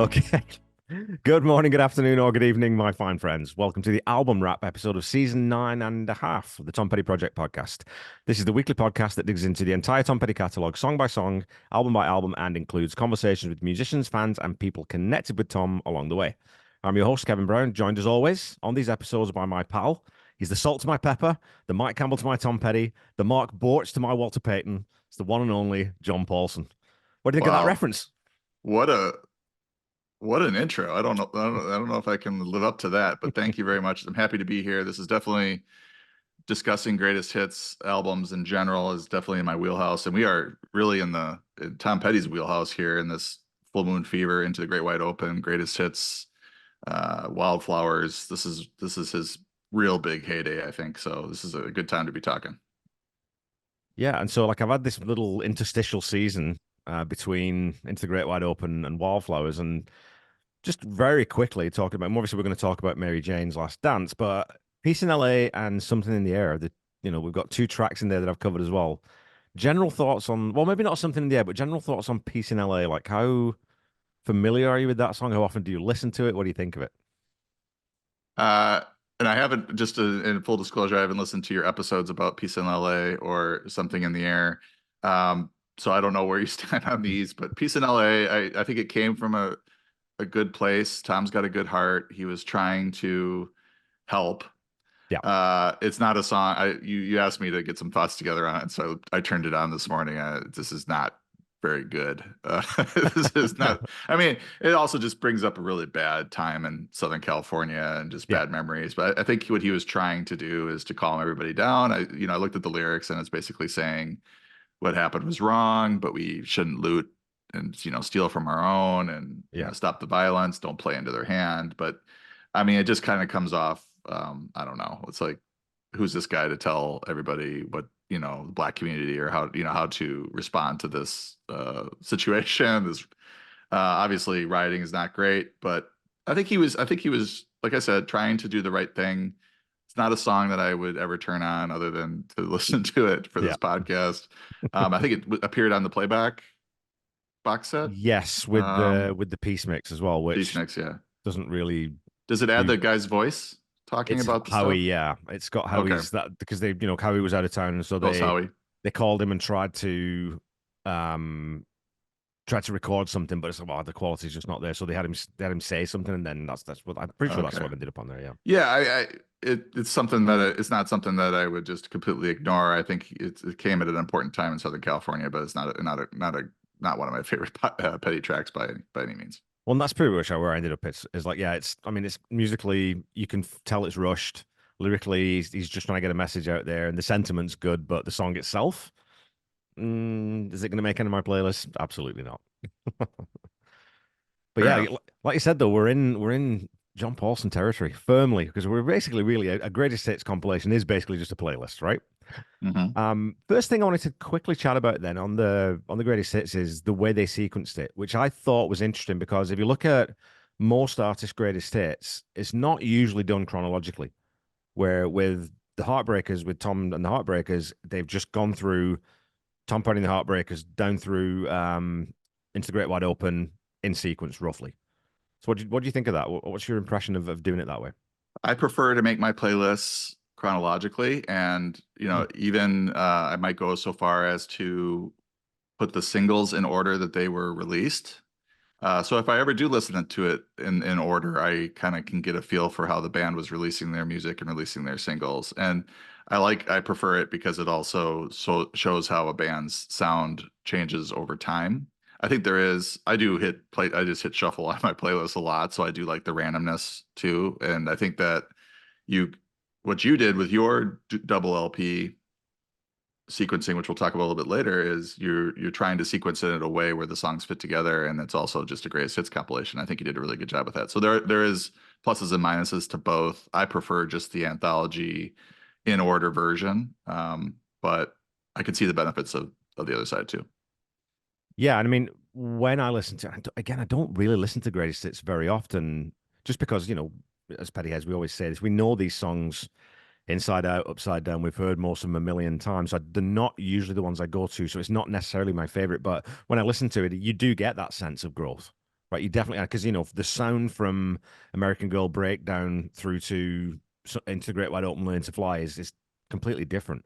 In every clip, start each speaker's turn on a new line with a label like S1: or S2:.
S1: Okay. Good morning, good afternoon, or good evening, my fine friends. Welcome to the album wrap episode of season 9.5 of the Tom Petty Project podcast. This is the weekly podcast that digs into the entire Tom Petty catalogue, song by song, album by album, and includes conversations with musicians, fans, and people connected with Tom along the way. I'm your host, Kevin Brown, joined as always on these episodes by my pal. He's the salt to my pepper, the Mike Campbell to my Tom Petty, the Mark Borch to my Walter Payton. It's the one and only John Paulsen. What do you think of that
S2: Wow,
S1: reference?
S2: what a what an intro. I don't know if I can live up to that, but thank you very much. I'm happy to be here. This is definitely discussing greatest hits albums in general is definitely in my wheelhouse, and we are really in Tom Petty's wheelhouse here in this Full Moon Fever, Into the Great Wide Open, greatest hits, Wildflowers. This is his real big heyday, I think. So this is a good time to be talking.
S1: Yeah, and so like I've had this little interstitial season between Into the Great Wide Open and Wildflowers, and just very quickly talking about. Obviously, we're going to talk about Mary Jane's Last Dance, but Peace in LA and Something in the Air. That we've got two tracks in there that I've covered as well. General thoughts on, well, maybe not Something in the Air, but general thoughts on Peace in LA. Like, how familiar are you with that song? How often do you listen to it? What do you think of it?
S2: Uh, and I haven't, just in full disclosure, I haven't listened to your episodes about Peace in LA or Something in the Air. So I don't know where you stand on these, but Peace in LA, I think it came from a good place. Tom's got a good heart. He was trying to help.
S1: Yeah.
S2: It's not a song. You asked me to get some thoughts together on it, so I turned it on this morning. This is not very good. This is not. I mean, it also just brings up a really bad time in Southern California and just
S1: Yeah.
S2: bad memories. But I think what he was trying to do is to calm everybody down. I looked at the lyrics, and it's basically saying what happened was wrong, but we shouldn't loot and steal from our own, and
S1: Yeah.
S2: stop the violence, don't play into their hand. But I mean, it just kind of comes off, I don't know, it's like, who's this guy to tell everybody what, the black community, or how to respond to this situation. This obviously rioting is not great, but I think he was, like I said, trying to do the right thing. It's not a song that I would ever turn on other than to listen to it for
S1: Yeah.
S2: this podcast. I think it appeared on the playback box set.
S1: Yes, with
S2: Um,
S1: the Peace Mix as well,
S2: Beach
S1: which
S2: Mix, yeah.
S1: doesn't really
S2: Does it add
S1: do.
S2: the guy's voice talking
S1: It's
S2: about the
S1: Howie,
S2: stuff?
S1: yeah. It's got
S2: Okay,
S1: Howie's that because Howie was out of town, and so
S2: Ghost
S1: they
S2: Howie.
S1: they called him and um tried to record something, but it's like, well, the quality's just not there. So they had him say something, and then that's what I'm pretty sure that's
S2: Okay.
S1: what ended up on there. Yeah.
S2: Yeah, it's something that it's not something that I would just completely ignore. I think it came at an important time in Southern California, but it's not one of my favorite Petty tracks by any means.
S1: Well, and that's pretty much where I ended up. It's like, yeah, it's, I mean, it's musically, you can tell it's rushed. Lyrically, he's just trying to get a message out there, and the sentiment's good, but the song itself, is it going to make any of my playlists? Absolutely not. But
S2: Fair
S1: yeah,
S2: enough.
S1: like you said though, we're in John Paulson territory firmly because we're basically really a greatest hits compilation is basically just a playlist, right?
S2: Hmm.
S1: First thing I wanted to quickly chat about then on the greatest hits is the way they sequenced it, which I thought was interesting because if you look at most artists' greatest hits, it's not usually done chronologically. Where with the Heartbreakers, with Tom and the Heartbreakers, they've just gone through Tom Petty and the Heartbreakers down through into the Great Wide Open in sequence, roughly. So what do you think of that? What's your impression of doing it that way?
S2: I prefer to make my playlists chronologically, and
S1: Hmm.
S2: even I might go so far as to put the singles in order that they were released. So if I ever do listen to it in order, I kind of can get a feel for how the band was releasing their music and releasing their singles. And I prefer it because it also shows how a band's sound changes over time. I think there is I just hit shuffle on my playlist a lot, so I do like the randomness too. And I think that you what you did with your double LP sequencing, which we'll talk about a little bit later, is you're trying to sequence it in a way where the songs fit together, and it's also just a greatest hits compilation. I think you did a really good job with that. So there is pluses and minuses to both. I prefer just the anthology in order version, but I can see the benefits of the other side too.
S1: Yeah, and I mean, when I listen to, again, I don't really listen to greatest hits very often, just because as Petty has, we always say this, we know these songs inside out, upside down. We've heard most of them a million times. So they're not usually the ones I go to. So it's not necessarily my favorite. But when I listen to it, you do get that sense of growth, right? You definitely, because the sound from American Girl Breakdown through to into the Great Wide Open Learning to Fly is completely different.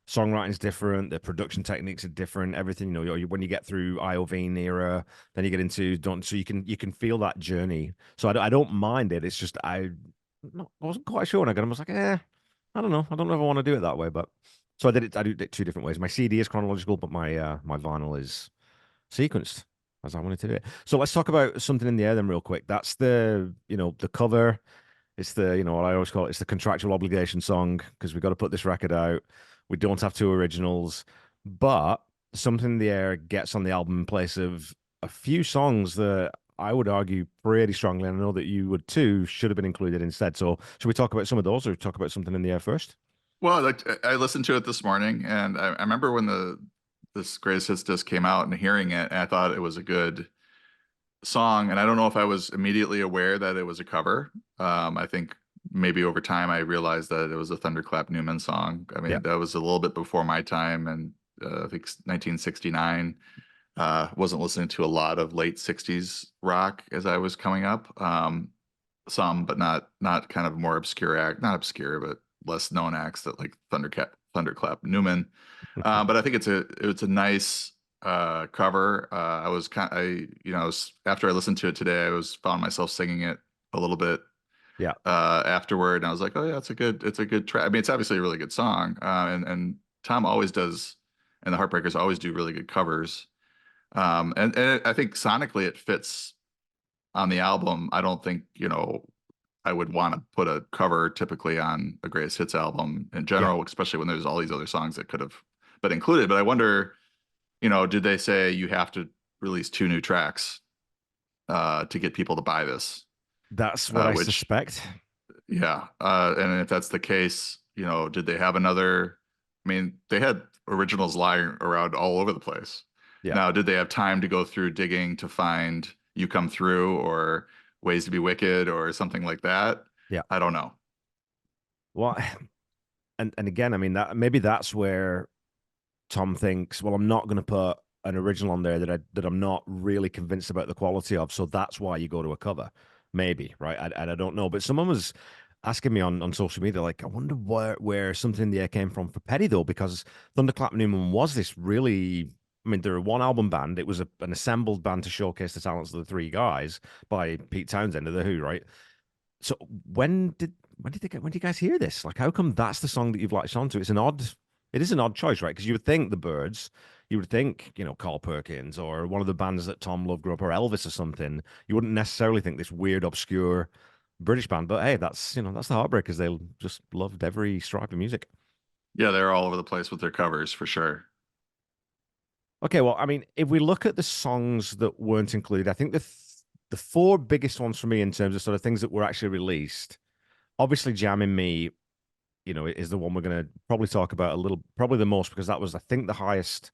S1: Songwriting's different, the production techniques are different, everything, when you get through Iovine era, then you get into don't, so you can feel that journey. So I don't mind it. It's just I wasn't quite sure when I got them. I was like, I don't know. I don't know if I want to do it that way, but so I do it two different ways. My CD is chronological, but my vinyl is sequenced as I wanted to do it. So let's talk about something in the air then real quick. That's the cover. It's what I always call it. It's the contractual obligation song because we've got to put this record out. We don't have two originals, but something in the air gets on the album in place of a few songs that I would argue pretty strongly, and I know that you would too, should have been included instead. So should we talk about some of those or talk about something in the air first?
S2: Well, like I listened to it this morning, and I remember when this greatest hits disc came out and hearing it, and I thought it was a good song. And I don't know if I was immediately aware that it was a cover. I think maybe over time I realized that it was a Thunderclap Newman song. I
S1: Yeah.
S2: mean, that was a little bit before my time, and I think 1969. Wasn't listening to a lot of late 60s rock as I was coming up. Some, but not kind of more obscure act, not obscure, but less known acts that like Thunderclap Newman. But I think it's a nice cover. I was after I listened to it today, I was found myself singing it a little bit
S1: Yeah.
S2: afterward, and I was like, oh yeah, it's a good track. I mean, it's obviously a really good song, and Tom always does, and the Heartbreakers always do really good covers. And I think sonically it fits on the album. I don't think, I would want to put a cover typically on a greatest hits album in
S1: Yeah.
S2: general, especially when there's all these other songs that could have been included. But I wonder, did they say you have to release two new tracks to get people to buy this?
S1: That's what I
S2: Which,
S1: suspect.
S2: yeah. And if that's the case, did they have another? I mean, they had originals lying around all over the place.
S1: Yeah.
S2: Now, did they have time to go through digging to find You Come Through or Ways to Be Wicked or something like that?
S1: Yeah.
S2: I don't know.
S1: Well, and again, I mean that maybe that's where Tom thinks, well, I'm not going to put an original on there that I'm not really convinced about the quality of, so that's why you go to a cover, maybe, right? And I don't know, but someone was asking me on social media, like, I wonder where something in the air came from for Petty though, because Thunderclap Newman was this really. I mean, they're a one album band. It was an assembled band to showcase the talents of the three guys by Pete Townsend of the Who, right? So when did you guys hear this? Like, how come that's the song that you've latched onto? It is an odd choice, right? Because you would think the Birds, you would think, Carl Perkins or one of the bands that Tom loved grew up, or Elvis or something. You wouldn't necessarily think this weird, obscure British band. But hey, that's the Heartbreakers. They just loved every stripe of music.
S2: Yeah, they're all over the place with their covers for sure.
S1: Okay, well, I mean, if we look at the songs that weren't included, I think the four biggest ones for me in terms of sort of things that were actually released, obviously, Jamming Me is the one we're going to probably talk about a little, probably the most, because that was, I think, the highest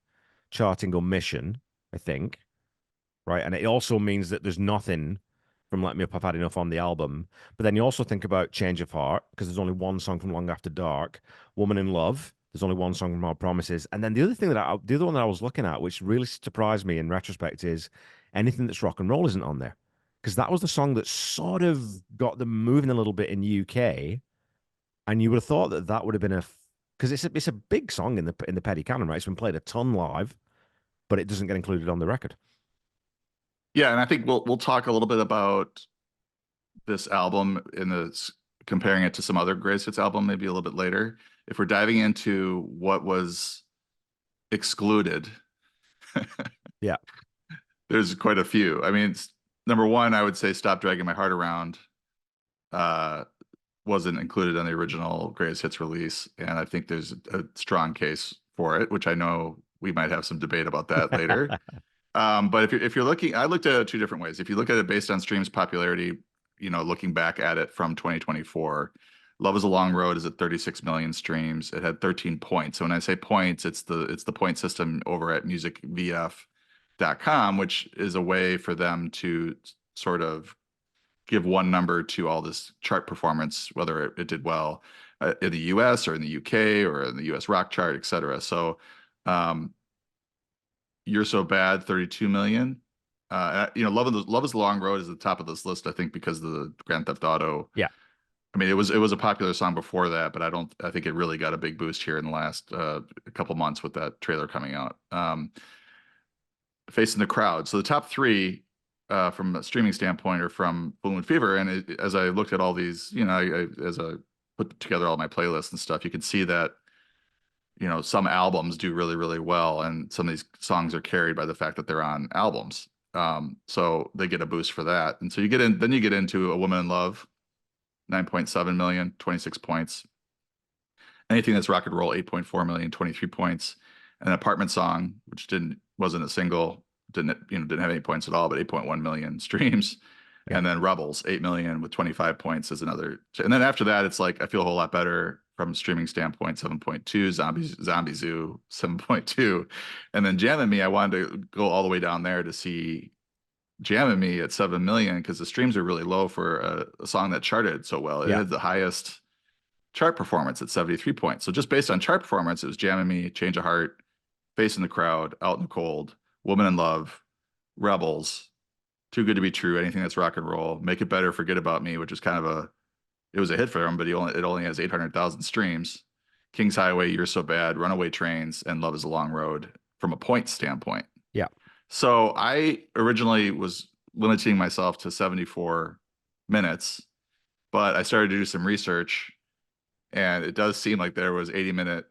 S1: charting omission, I think, right? And it also means that there's nothing from Let Me Up, I've Had Enough on the album. But then you also think about Change of Heart, because there's only one song from Long After Dark, Woman in Love, there's only one song from Hard Promises. And then the other one that I was looking at, which really surprised me in retrospect, is Anything That's Rock and Roll isn't on there. Because that was the song that sort of got them moving a little bit in UK, and you would have thought that would have been because it's a big song in the Petty canon, right? It's been played a ton live, but it doesn't get included on the record.
S2: Yeah, and I think we'll talk a little bit about this album comparing it to some other greatest hits album maybe a little bit later. If we're diving into what was excluded,
S1: Yeah,
S2: there's quite a few. I mean, number one, I would say "Stop Dragging My Heart Around" uh, wasn't included on the original greatest hits release, and I think there's a strong case for it, which I know we might have some debate about that later. But if you're looking, I looked at it two different ways. If you look at it based on streams popularity, looking back at it from 2024, Love Is a Long Road is at 36 million streams. It had 13 points. So when I say points, it's the point system over at musicvf.com, which is a way for them to sort of give one number to all this chart performance, whether it did well in the US or in the UK or in the US rock chart, et cetera. So um, You're So Bad, 32 million. Love is a Long Road is at the top of this list, I think, because of the Grand Theft Auto.
S1: Yeah.
S2: I mean, it was a popular song before that, but I think it really got a big boost here in the last couple months with that trailer coming out. Facing the Crowd. So the top three from a streaming standpoint are from Full Moon Fever. And as I looked at all these, as I put together all my playlists and stuff, you can see that, some albums do really, really well. And some of these songs are carried by the fact that they're on albums. So they get a boost for that. And so then you get into A Woman in Love, 9.7 million, 26 points. Anything that's rock and roll, 8.4 million, 23 points. An Apartment Song, which wasn't a single, didn't have any points at all, but 8.1 million streams.
S1: Yeah.
S2: And then Rebels, 8 million with 25 points is another. And then after that, it's like I Feel a Whole Lot Better from a streaming standpoint, 7.2, Zombie Zoo, 7.2. And then Jam Me, I wanted to go all the way down there to see Jam Me at 7 million because the streams are really low for a song that charted so well. It had the highest chart performance at 73 points. So just based on chart performance, it was Jam Me, Change of Heart, Facing the Crowd, Out in the Cold, Woman in Love, Rebels, Too Good to Be True, anything that's rock and roll, Make It Better, Forget About Me, which is kind of it was a hit for him, but it only has 800,000 streams. King's Highway, You're So Bad, Runaway Trains, and Love Is a Long Road from a point standpoint.
S1: Yeah.
S2: So I originally was limiting myself to 74 minutes, but I started to do some research, and it does seem like there was 80-minute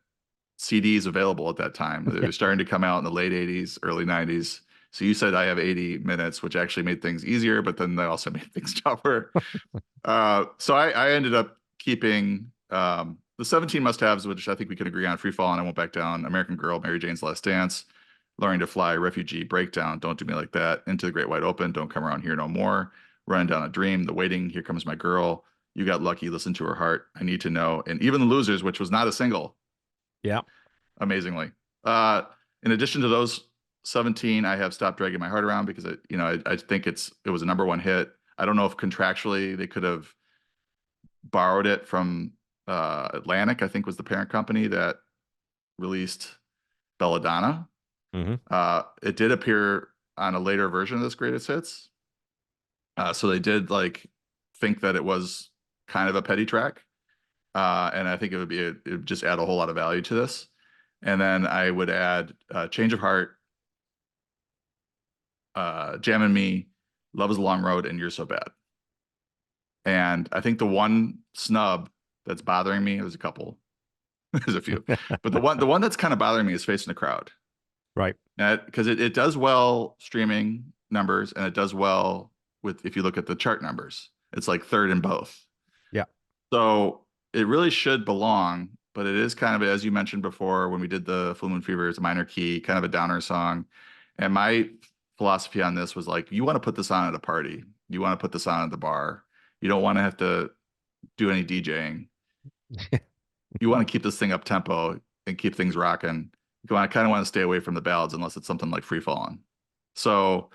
S2: CDs available at that time. They were starting to come out in the late 80s, early 90s. So you said I have 80 minutes, which actually made things easier, but then they also made things tougher. So I ended up keeping the 17 must-haves, which I think we could agree on: Free Fall and I Won't Back Down, American Girl, Mary Jane's Last Dance, Learning to Fly, Refugee, Breakdown, Don't Do Me Like That, Into the Great Wide Open, Don't Come Around Here No More, Running Down a Dream, The Waiting, Here Comes My Girl, You Got Lucky, Listen to Her Heart, I Need to Know, and Even the Losers, which was not a single.
S1: Yeah.
S2: Amazingly. In addition to those 17, I have Stop Dragging My Heart Around because I think it was a number one hit. I don't know if contractually they could have borrowed it from Atlantic, I think was the parent company that released Belladonna. It did appear on a later version of this Greatest Hits. So they did think that it was kind of a petty track. And I think it would just add a whole lot of value to this. And then I would add Change of Heart, Jammin' Me, Love Is a Long Road, and You're So Bad. And I think the one snub that's bothering me, there's a couple, there's a few, but the one that's kind of bothering me is Facing the Crowd.
S1: Right.
S2: Because it does well streaming numbers, and it does well if you look at the chart numbers. It's like third in both.
S1: Yeah.
S2: So it really should belong, but it is kind of, as you mentioned before, when we did the Full Moon Fever, it's a minor key, kind of a downer song. And my philosophy on this was you want to put this on at a party. You want to put this on at the bar. You don't want to have to do any DJing. You want to keep this thing up tempo and keep things rocking. I kind of want to stay away from the ballads unless it's something like Free Fallin'. So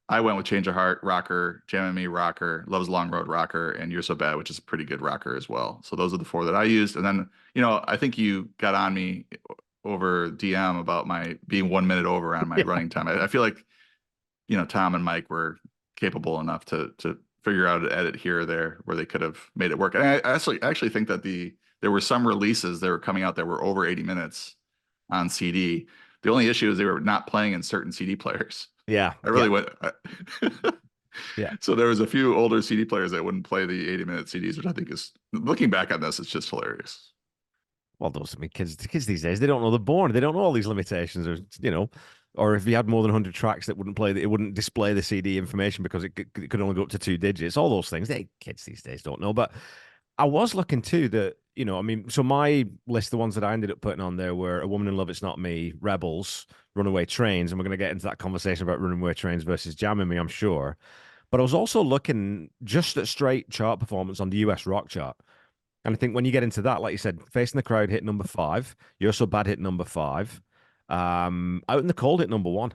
S2: I went with Change of Heart, rocker, Jammin' Me, rocker, Love's a Long Road, rocker, and You're So Bad, which is a pretty good rocker as well. So those are the four that I used. And then, I think you got on me over DM about my being 1 minute over on my running time. I feel like, Tom and Mike were capable enough to figure out an edit here or there where they could have made it work. And I actually think that there were some releases that were coming out that were over 80 minutes on CD. The only issue is they were not playing in certain CD players.
S1: Yeah.
S2: I really went.
S1: Yeah.
S2: So there was a few older CD players that wouldn't play the 80-minute CDs, which I think is, looking back on this, it's just hilarious.
S1: Well, kids these days, they don't know they're born. They don't know all these limitations, or if you had more than 100 tracks that it wouldn't display the CD information because it could only go up to 2 digits. All those things, kids these days don't know. But I was looking too that, so my list, the ones that I ended up putting on there were A Woman in Love, It's Not Me, Rebels, Runaway Trains. And we're going to get into that conversation about Runaway Trains versus Jammin' Me, I'm sure. But I was also looking just at straight chart performance on the US rock chart. And I think when you get into that, like you said, Facing the Crowd hit number 5. You're So Bad hit number 5. Out in the Cold hit number 1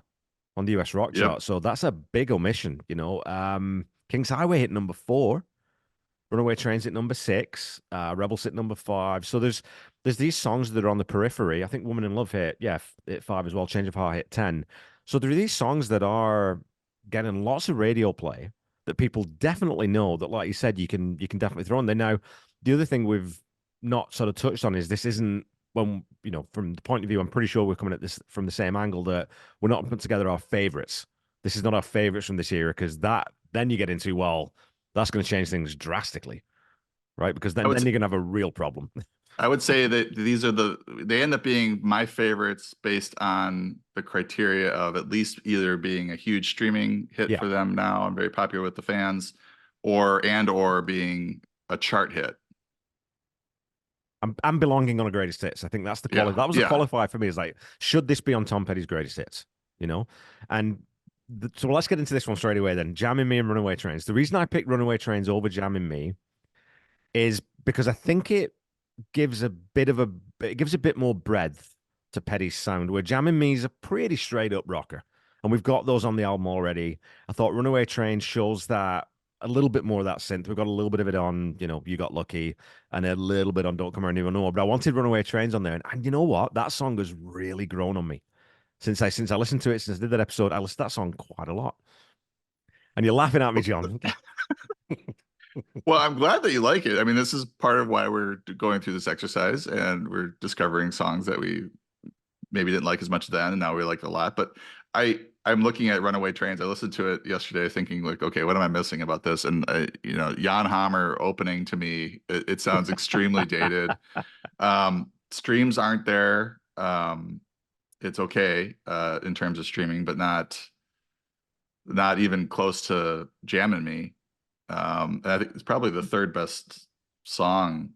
S1: on the US rock chart. So that's a big omission, King's Highway hit number 4. Runaway Trains at number 6, Rebels at number 5. So there's these songs that are on the periphery. I think Woman in Love hit 5 as well. Change of Heart hit 10. So there are these songs that are getting lots of radio play that people definitely know that, like you said, you can definitely throw in there. Now, the other thing we've not sort of touched on is this isn't when, from the point of view, I'm pretty sure we're coming at this from the same angle that we're not putting together our favorites. This is not our favorites from this era because that then you get into, well, that's going to change things drastically, right? Because
S2: I
S1: then
S2: would
S1: then you're going to have a real problem.
S2: I would say that they end up being my favorites based on the criteria of at least either being a huge streaming hit
S1: Yeah.
S2: for them now and very popular with the fans, or being a chart hit.
S1: I'm belonging on a greatest hits. I think that's the quality.
S2: Yeah,
S1: That was a
S2: yeah.
S1: qualifier for me. Is like, should this be on Tom Petty's greatest hits? You know, and so let's get into this one straight away. Then, Jamming Me and Runaway Trains. The reason I picked Runaway Trains over Jamming Me is because I think it gives a bit more breadth to Petty's sound. Where Jamming Me is a pretty straight up rocker, and we've got those on the album already. I thought Runaway Train shows that a little bit more of that synth. We've got a little bit of it on, You Got Lucky, and a little bit on Don't Come Around Even More. But I wanted Runaway Trains on there, and you know what? That song has really grown on me since I listened to it, since I did that episode. I listened to that song quite a lot. And you're laughing at me, John.
S2: Well, I'm glad that you like it. I mean, this is part of why we're going through this exercise and we're discovering songs that we maybe didn't like as much then, and now we like it a lot. But I'm looking at Runaway Trains. I listened to it yesterday, thinking like, okay, what am I missing about this? And Jan Hammer opening to me, it sounds extremely dated. Streams aren't there. It's okay in terms of streaming, but not even close to Jammin' Me. I think it's probably the third best song,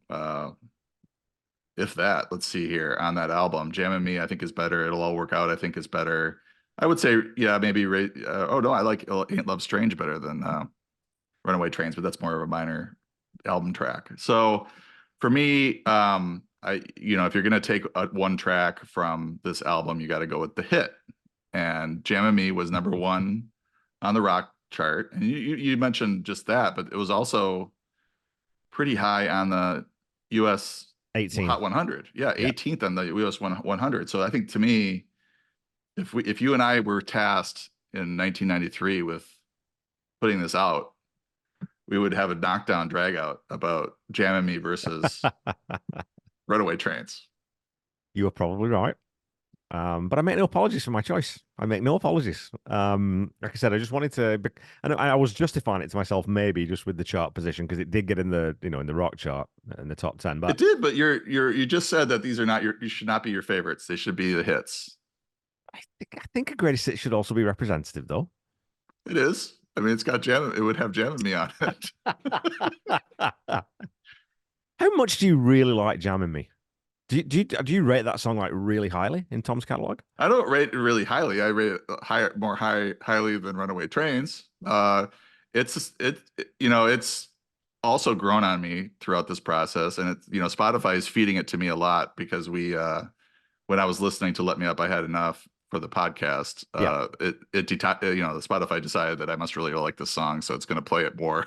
S2: if that. Let's see here on that album. Jammin' Me, I think, is better. It'll All Work Out, I think, is better. I would say, yeah, maybe. Oh no, I like Ain't Love Strange better than Runaway Trains, but that's more of a minor album track. So for me, if you're gonna take one track from this album, you got to go with the hit. And Jammin' Me was number one on the rock chart, and you mentioned just that, but it was also pretty high on the U.S.
S1: 18.
S2: Hot 100. Yeah,
S1: Yeah.
S2: 18th on the U.S. 100. So I think to me, if you and I were tasked in 1993 with putting this out, we would have a knockdown drag out about Jammin' Me versus Runaway Trains.
S1: You are probably right. But I make no apologies for my choice. I make no apologies. Like I said, I just wanted to, and I was justifying it to myself, maybe just with the chart position, because it did get in the rock chart in the top 10.
S2: It
S1: But
S2: did, but you just said that these are not you should not be your favorites. They should be the hits.
S1: I think a greatest hit should also be representative, though.
S2: It is. I mean, it's got Jam. It would have Jammin' Me on it.
S1: How much do you really like Jamming Me? Do you rate that song like really highly in Tom's catalog?
S2: I don't rate it really highly. I rate it highly than Runaway Trains. It's also grown on me throughout this process, and Spotify is feeding it to me a lot because when I was listening to Let Me Up, I Had Enough for the podcast.
S1: Yeah.
S2: The Spotify decided that I must really like this song, so it's going to play it more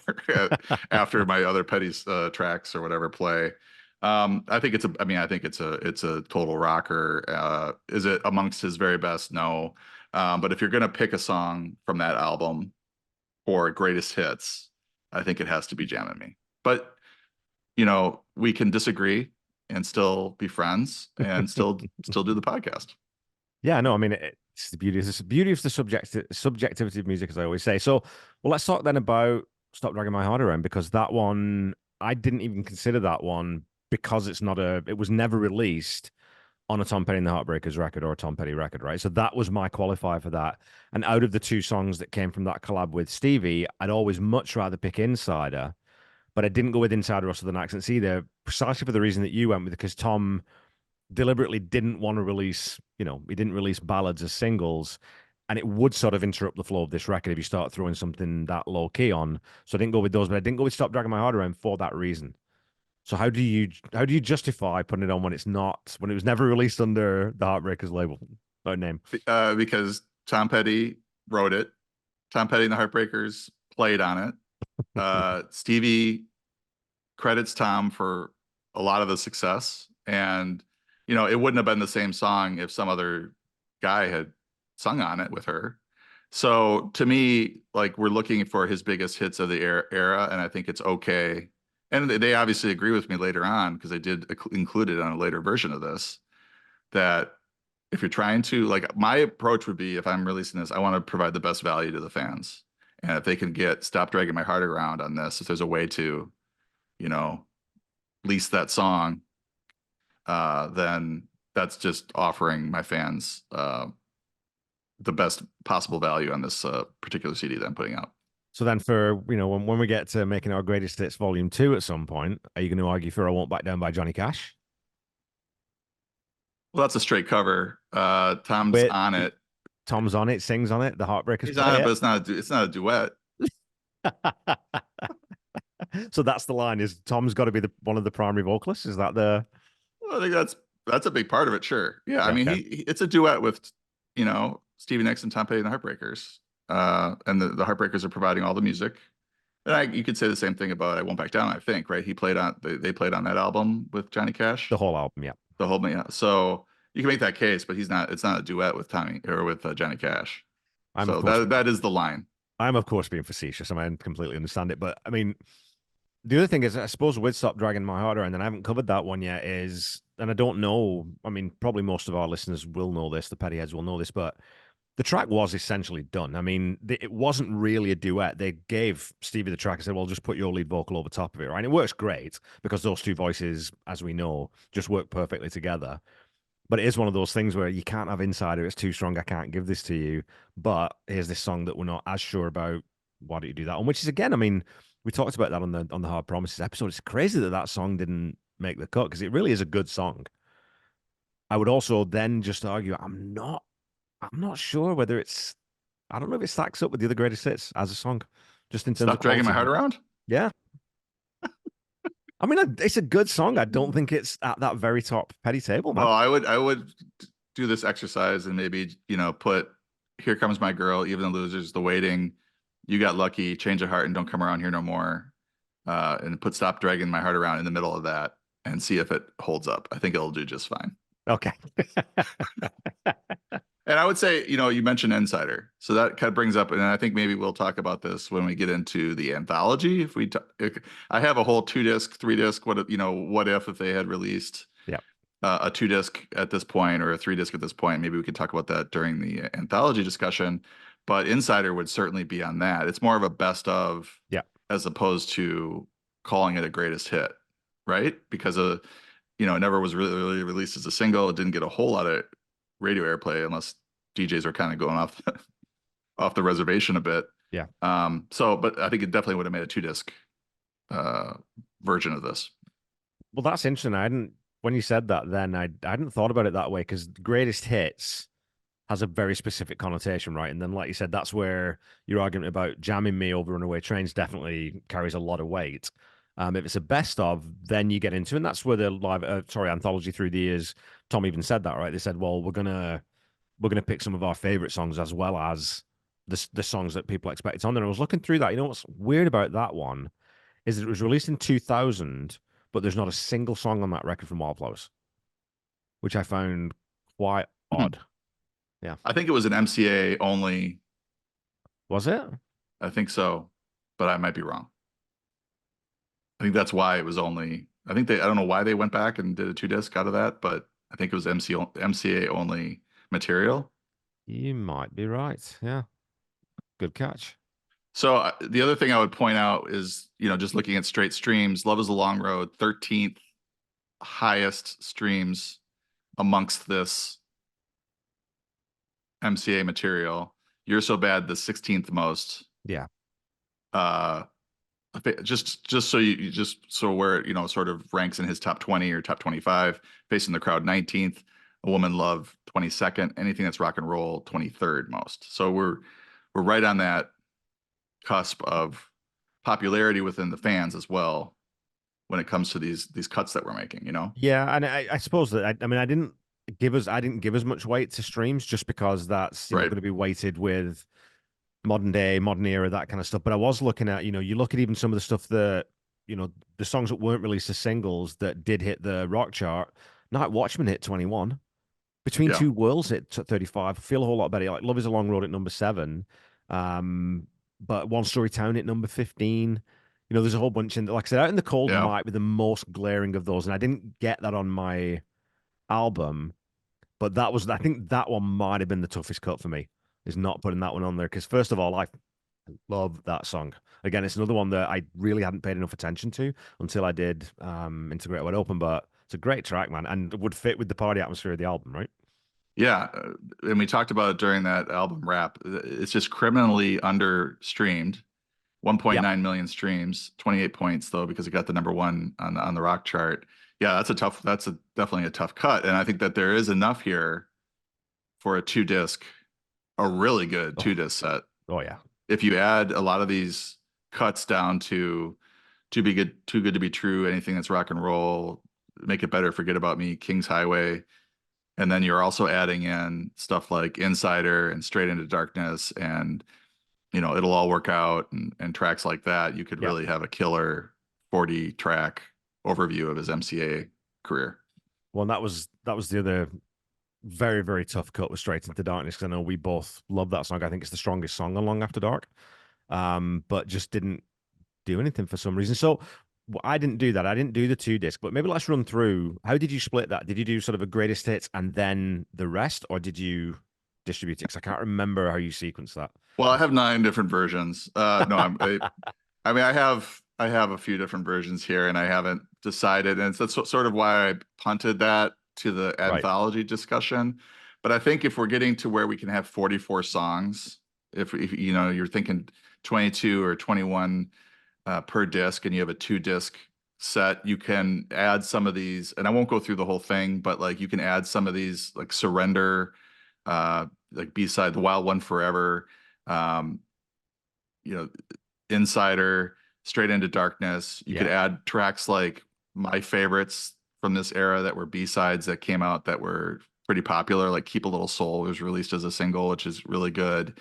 S2: after my other Petty tracks or whatever play. I think it's a total rocker. Is it amongst his very best? No. But if you're going to pick a song from that album for greatest hits, I think it has to be Jammin' Me. But, we can disagree and still be friends and still do the podcast.
S1: Yeah, no, I mean it's the beauty of the subjectivity of music, as I always say. So, well, let's talk then about Stop Dragging My Heart Around, because that one I didn't even consider that one because it was never released on a Tom Petty and the Heartbreakers record or a Tom Petty record, right? So that was my qualifier for that. And out of the two songs that came from that collab with Stevie, I'd always much rather pick Insider, but I didn't go with Insider or Southern Accents either, precisely for the reason that you went with, because Tom deliberately didn't want to release, he didn't release ballads as singles, and it would sort of interrupt the flow of this record if you start throwing something that low key on. So I didn't go with those, but I didn't go with Stop Dragging My Heart Around for that reason. So how do you justify putting it on when it was never released under the Heartbreakers label or name?
S2: Because Tom Petty wrote it. Tom Petty and the Heartbreakers played on it. Stevie credits Tom for a lot of the success, and it wouldn't have been the same song if some other guy had sung on it with her. So to me, like we're looking for his biggest hits of the era, and I think it's okay. And they obviously agree with me later on because they did include it on a later version of this. That if you're trying to like, my approach would be if I'm releasing this, I want to provide the best value to the fans, and if they can get "Stop Dragging My Heart Around" on this, if there's a way to, you know, lease that song, then that's just offering my fans the best possible value on this particular CD that I'm putting out.
S1: So then for, when we get to making our greatest hits volume 2 at some point, are you going to argue for I Won't Back Down by Johnny Cash?
S2: Well, that's a straight cover. Tom's
S1: Wait,
S2: on it.
S1: Tom's on it, sings on it, the Heartbreakers
S2: He's on
S1: play
S2: it, but
S1: it.
S2: it's not a duet.
S1: So that's the line, is Tom's got to be one of the primary vocalists? Is that the
S2: Well, I think that's a big part of it. Sure, yeah. I
S1: Yeah,
S2: mean,
S1: okay.
S2: it's a duet with Stevie Nicks and Tom Petty and the Heartbreakers, and the Heartbreakers are providing all the music. And you could say the same thing about "I Won't Back Down." I think, right? They played on that album with Johnny
S1: The
S2: Cash,
S1: whole album, yeah.
S2: the whole yeah. So you can make that case, but he's not. It's not a duet with Tommy or with Johnny Cash.
S1: I'm of
S2: So
S1: course
S2: that is the line.
S1: I'm of course being facetious. I mean, I completely understand it, but I mean, the other thing is, I suppose with Stop Dragging My Heart Around, and I haven't covered that one yet, is, and I don't know, I mean, probably most of our listeners will know this, the Petty Heads will know this, but the track was essentially done. I mean, it wasn't really a duet. They gave Stevie the track and said, well, just put your lead vocal over top of it, right? And it works great because those two voices, as we know, just work perfectly together. But it is one of those things where you can't have Insider. It's too strong. I can't give this to you. But here's this song that we're not as sure about. Why don't you do that? And which is, again, I mean, we talked about that on the Hard Promises episode. It's crazy that that song didn't make the cut because it really is a good song. I would also then just argue I'm not sure whether it's I don't know if it stacks up with the other greatest hits as a song, just in terms of
S2: Stop dragging my
S1: quality.
S2: heart around.
S1: Yeah, I mean, it's a good song. I don't think it's at that very top Petty table, man.
S2: Well, I would do this exercise and maybe put "Here Comes My Girl," "Even the Losers," "The Waiting," "You Got Lucky," "Change of Heart," and "Don't Come Around Here No More," and put "Stop Dragging My Heart Around" in the middle of that and see if it holds up. I think it'll do just fine.
S1: Okay.
S2: And I would say, you mentioned Insider, so that kind of brings up, and I think maybe we'll talk about this when we get into the anthology. I have a whole 2-disc, 3-disc, what if they had released
S1: Yeah.
S2: a 2-disc at this point or a 3-disc at this point. Maybe we could talk about that during the anthology discussion. But Insider would certainly be on that. It's more of a best of,
S1: Yeah.
S2: as opposed to calling it a greatest hit, right? Because it never was really released as a single. It didn't get a whole lot of radio airplay unless DJs are kind of going off the reservation a bit.
S1: Yeah.
S2: But I think it definitely would have made a 2-disc version of this.
S1: Well, that's interesting. When you said that, then I hadn't thought about it that way because greatest hits has a very specific connotation, right? And then, like you said, that's where your argument about jamming me over Runaway Trains definitely carries a lot of weight. If it's a best of, then you get into, and that's where the anthology through the years. Tom even said that, right? They said, well, we're gonna pick some of our favorite songs as well as the songs that people expect on there. And I was looking through that. You know what's weird about that one is that it was released in 2000, but there's not a single song on that record from Wildflowers, which I found quite odd. Yeah.
S2: I think it was an MCA only.
S1: Was it?
S2: I think so, but I might be wrong. I think that's why it was only. I don't know why they went back and did a 2-disc out of that, but I think it was MCA only material.
S1: You might be right. Yeah. Good catch.
S2: So the other thing I would point out is, just looking at straight streams, "Love Is a Long Road," 13th highest streams amongst this MCA material. "You're So Bad," the 16th most.
S1: Yeah.
S2: Uh, just so where it sort of ranks in his top 20 or top 25. "Facing the Crowd," 19th. "A Woman Love," 22nd. "Anything That's Rock and Roll," 23rd most. So we're right on that cusp of popularity within the fans as well when it comes to these cuts that we're making.
S1: Yeah, and I suppose that I mean I didn't give as much weight to streams just because that's
S2: Right.
S1: going to be weighted with modern day, modern era, that kind of stuff. But I was looking at, you look at even some of the stuff that, the songs that weren't released as singles that did hit the rock chart. Night Watchman hit 21. Between
S2: Yeah.
S1: Two Worlds at 35, I feel a whole lot better. Like Love is a Long Road at number 7. Um, but One Story Town at number 15. You know, there's a whole bunch in, like I said, Out in the Cold
S2: Yeah.
S1: might be the most glaring of those. And I didn't get that on my album, but that was, I think that one might have been the toughest cut for me, is not putting that one on there. Because first of all, I love that song. Again, it's another one that I really hadn't paid enough attention to until I did Integrate Wide Open, but it's a great track, man, and would fit with the party atmosphere of the album, right?
S2: Yeah, and we talked about it during that album wrap. It's just criminally under streamed,
S1: Yeah.
S2: 1.9 million streams, 28 points though because it got the number one on the rock chart. Yeah, that's a definitely a tough cut, and I think that there is enough here for a two disc, a really good
S1: Oh,
S2: two disc set.
S1: oh yeah.
S2: If you add a lot of these cuts down to too good to be true, anything that's rock and roll, make it better, forget about me, King's Highway. And then you're also adding in stuff like Insider and Straight into Darkness and it'll all work out and tracks like that. You could
S1: Yeah.
S2: really have a killer 40 track overview of his MCA career.
S1: Well, and that was the other very, very tough cut with Straight into Darkness, because I know we both love that song. I think it's the strongest song on Long After Dark. But just didn't do anything for some reason. So I didn't do that. I didn't do the two disc, but maybe let's run through. How did you split that? Did you do sort of a greatest hits and then the rest, or did you distribute it? Because I can't remember how you sequenced that.
S2: Well, I have 9 different versions. No, I mean, I have a few different versions here, and I haven't decided, and that's sort of why I punted that to the
S1: Right.
S2: anthology discussion. But I think if we're getting to where we can have 44 songs, if you're thinking 22 or 21 per disc, and you have a two disc set, you can add some of these, and I won't go through the whole thing, but like you can add some of these, like Surrender, like B-side, The Wild One Forever, um, you know, Insider, Straight into Darkness. You could
S1: Yeah.
S2: add tracks like my favorites from this era that were B-sides that came out that were pretty popular, like Keep a Little Soul was released as a single, which is really good.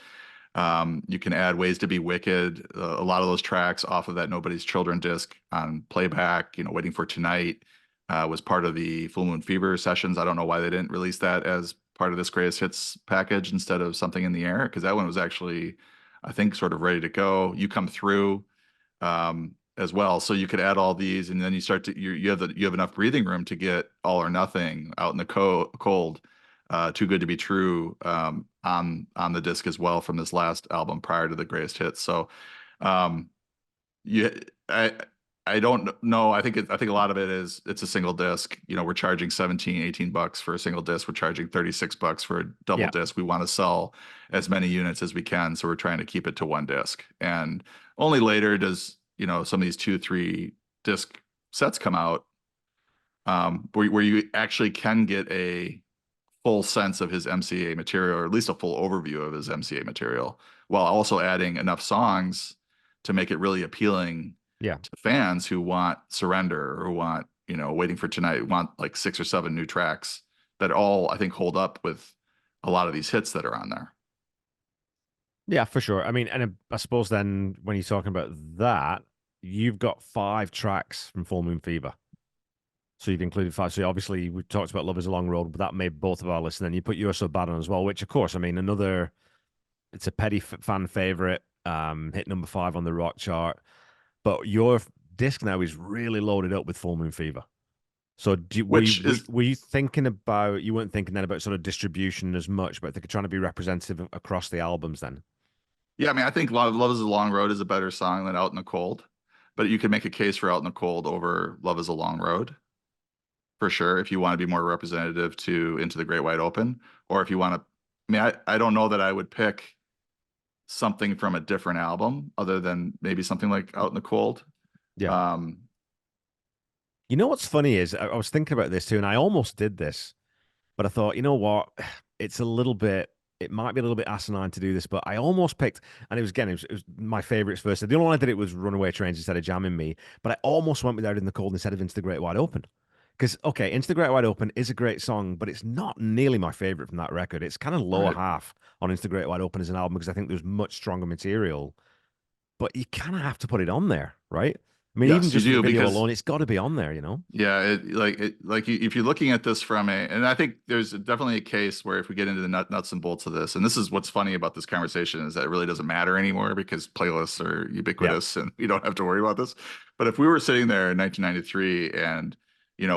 S2: You can add Ways to Be Wicked, a lot of those tracks off of that Nobody's Children disc on playback. Waiting for Tonight was part of the Full Moon Fever sessions. I don't know why they didn't release that as part of this greatest hits package instead of Something in the Air, because that one was actually, I think, sort of ready to go. You Come Through as well. So you could add all these, and then you start to you have enough breathing room to get All or Nothing, Out in the Cold, Too Good to Be True on the disc as well from this last album prior to the greatest hits. So um, you I don't know. I think a lot of it is it's a single disc. We're charging 17, 18 bucks for a single disc. We're charging 36 bucks for a double
S1: Yeah.
S2: disc. We want to sell as many units as we can, so we're trying to keep it to one disc. And only later does, some of these 2, 3 disc sets come out, where you actually can get a full sense of his MCA material, or at least a full overview of his MCA material, while also adding enough songs to make it really appealing
S1: Yeah.
S2: to fans who want Surrender or who want, Waiting for Tonight, want like 6 or 7 new tracks that all, I think, hold up with a lot of these hits that are on there.
S1: Yeah, for sure. I mean, and I suppose then when you're talking about that, you've got 5 tracks from Full Moon Fever. So you've included 5. So obviously we talked about Love is a Long Road, but that made both of our lists. And then you put You're So Bad on as well, which of course, I mean, it's a petty fan favorite, hit number 5 on the rock chart. But your disc now is really loaded up with Full Moon Fever. So
S2: Which is,
S1: were you thinking about, you weren't thinking then about sort of distribution as much, but they're trying to be representative across the albums then?
S2: yeah, I mean, I think Love is a Long Road is a better song than Out in the Cold, but you can make a case for Out in the Cold over Love is a Long Road for sure, if you want to be more representative to Into the Great Wide Open, or if you want to, I mean, I don't know that I would pick something from a different album other than maybe something like Out in the Cold.
S1: Yeah.
S2: Um,
S1: You know what's funny is I was thinking about this too, and I almost did this, but I thought, you know what? It's a little bit, it might be a little bit asinine to do this, but I almost picked, and it was my favorites first. The only one I did it was Runaway Trains instead of Jamming Me, but I almost went with Out in the Cold instead of Into the Great Wide Open. Because, okay, Into the Great Wide Open is a great song, but it's not nearly my favorite from that record. It's kind of lower
S2: right.
S1: half on Into the Great Wide Open as an album because I think there's much stronger material, but you kind of have to put it on there, right? I I mean, even
S2: Yes, you
S1: just for the
S2: do
S1: video
S2: because
S1: alone, it's got to be on there, you know?
S2: yeah, if you're looking at this from a, and I think there's definitely a case where if we get into the nuts and bolts of this, and this is what's funny about this conversation is that it really doesn't matter anymore because playlists are
S1: Yeah,
S2: ubiquitous and you don't have to worry about this. But if we were sitting there in 1993 and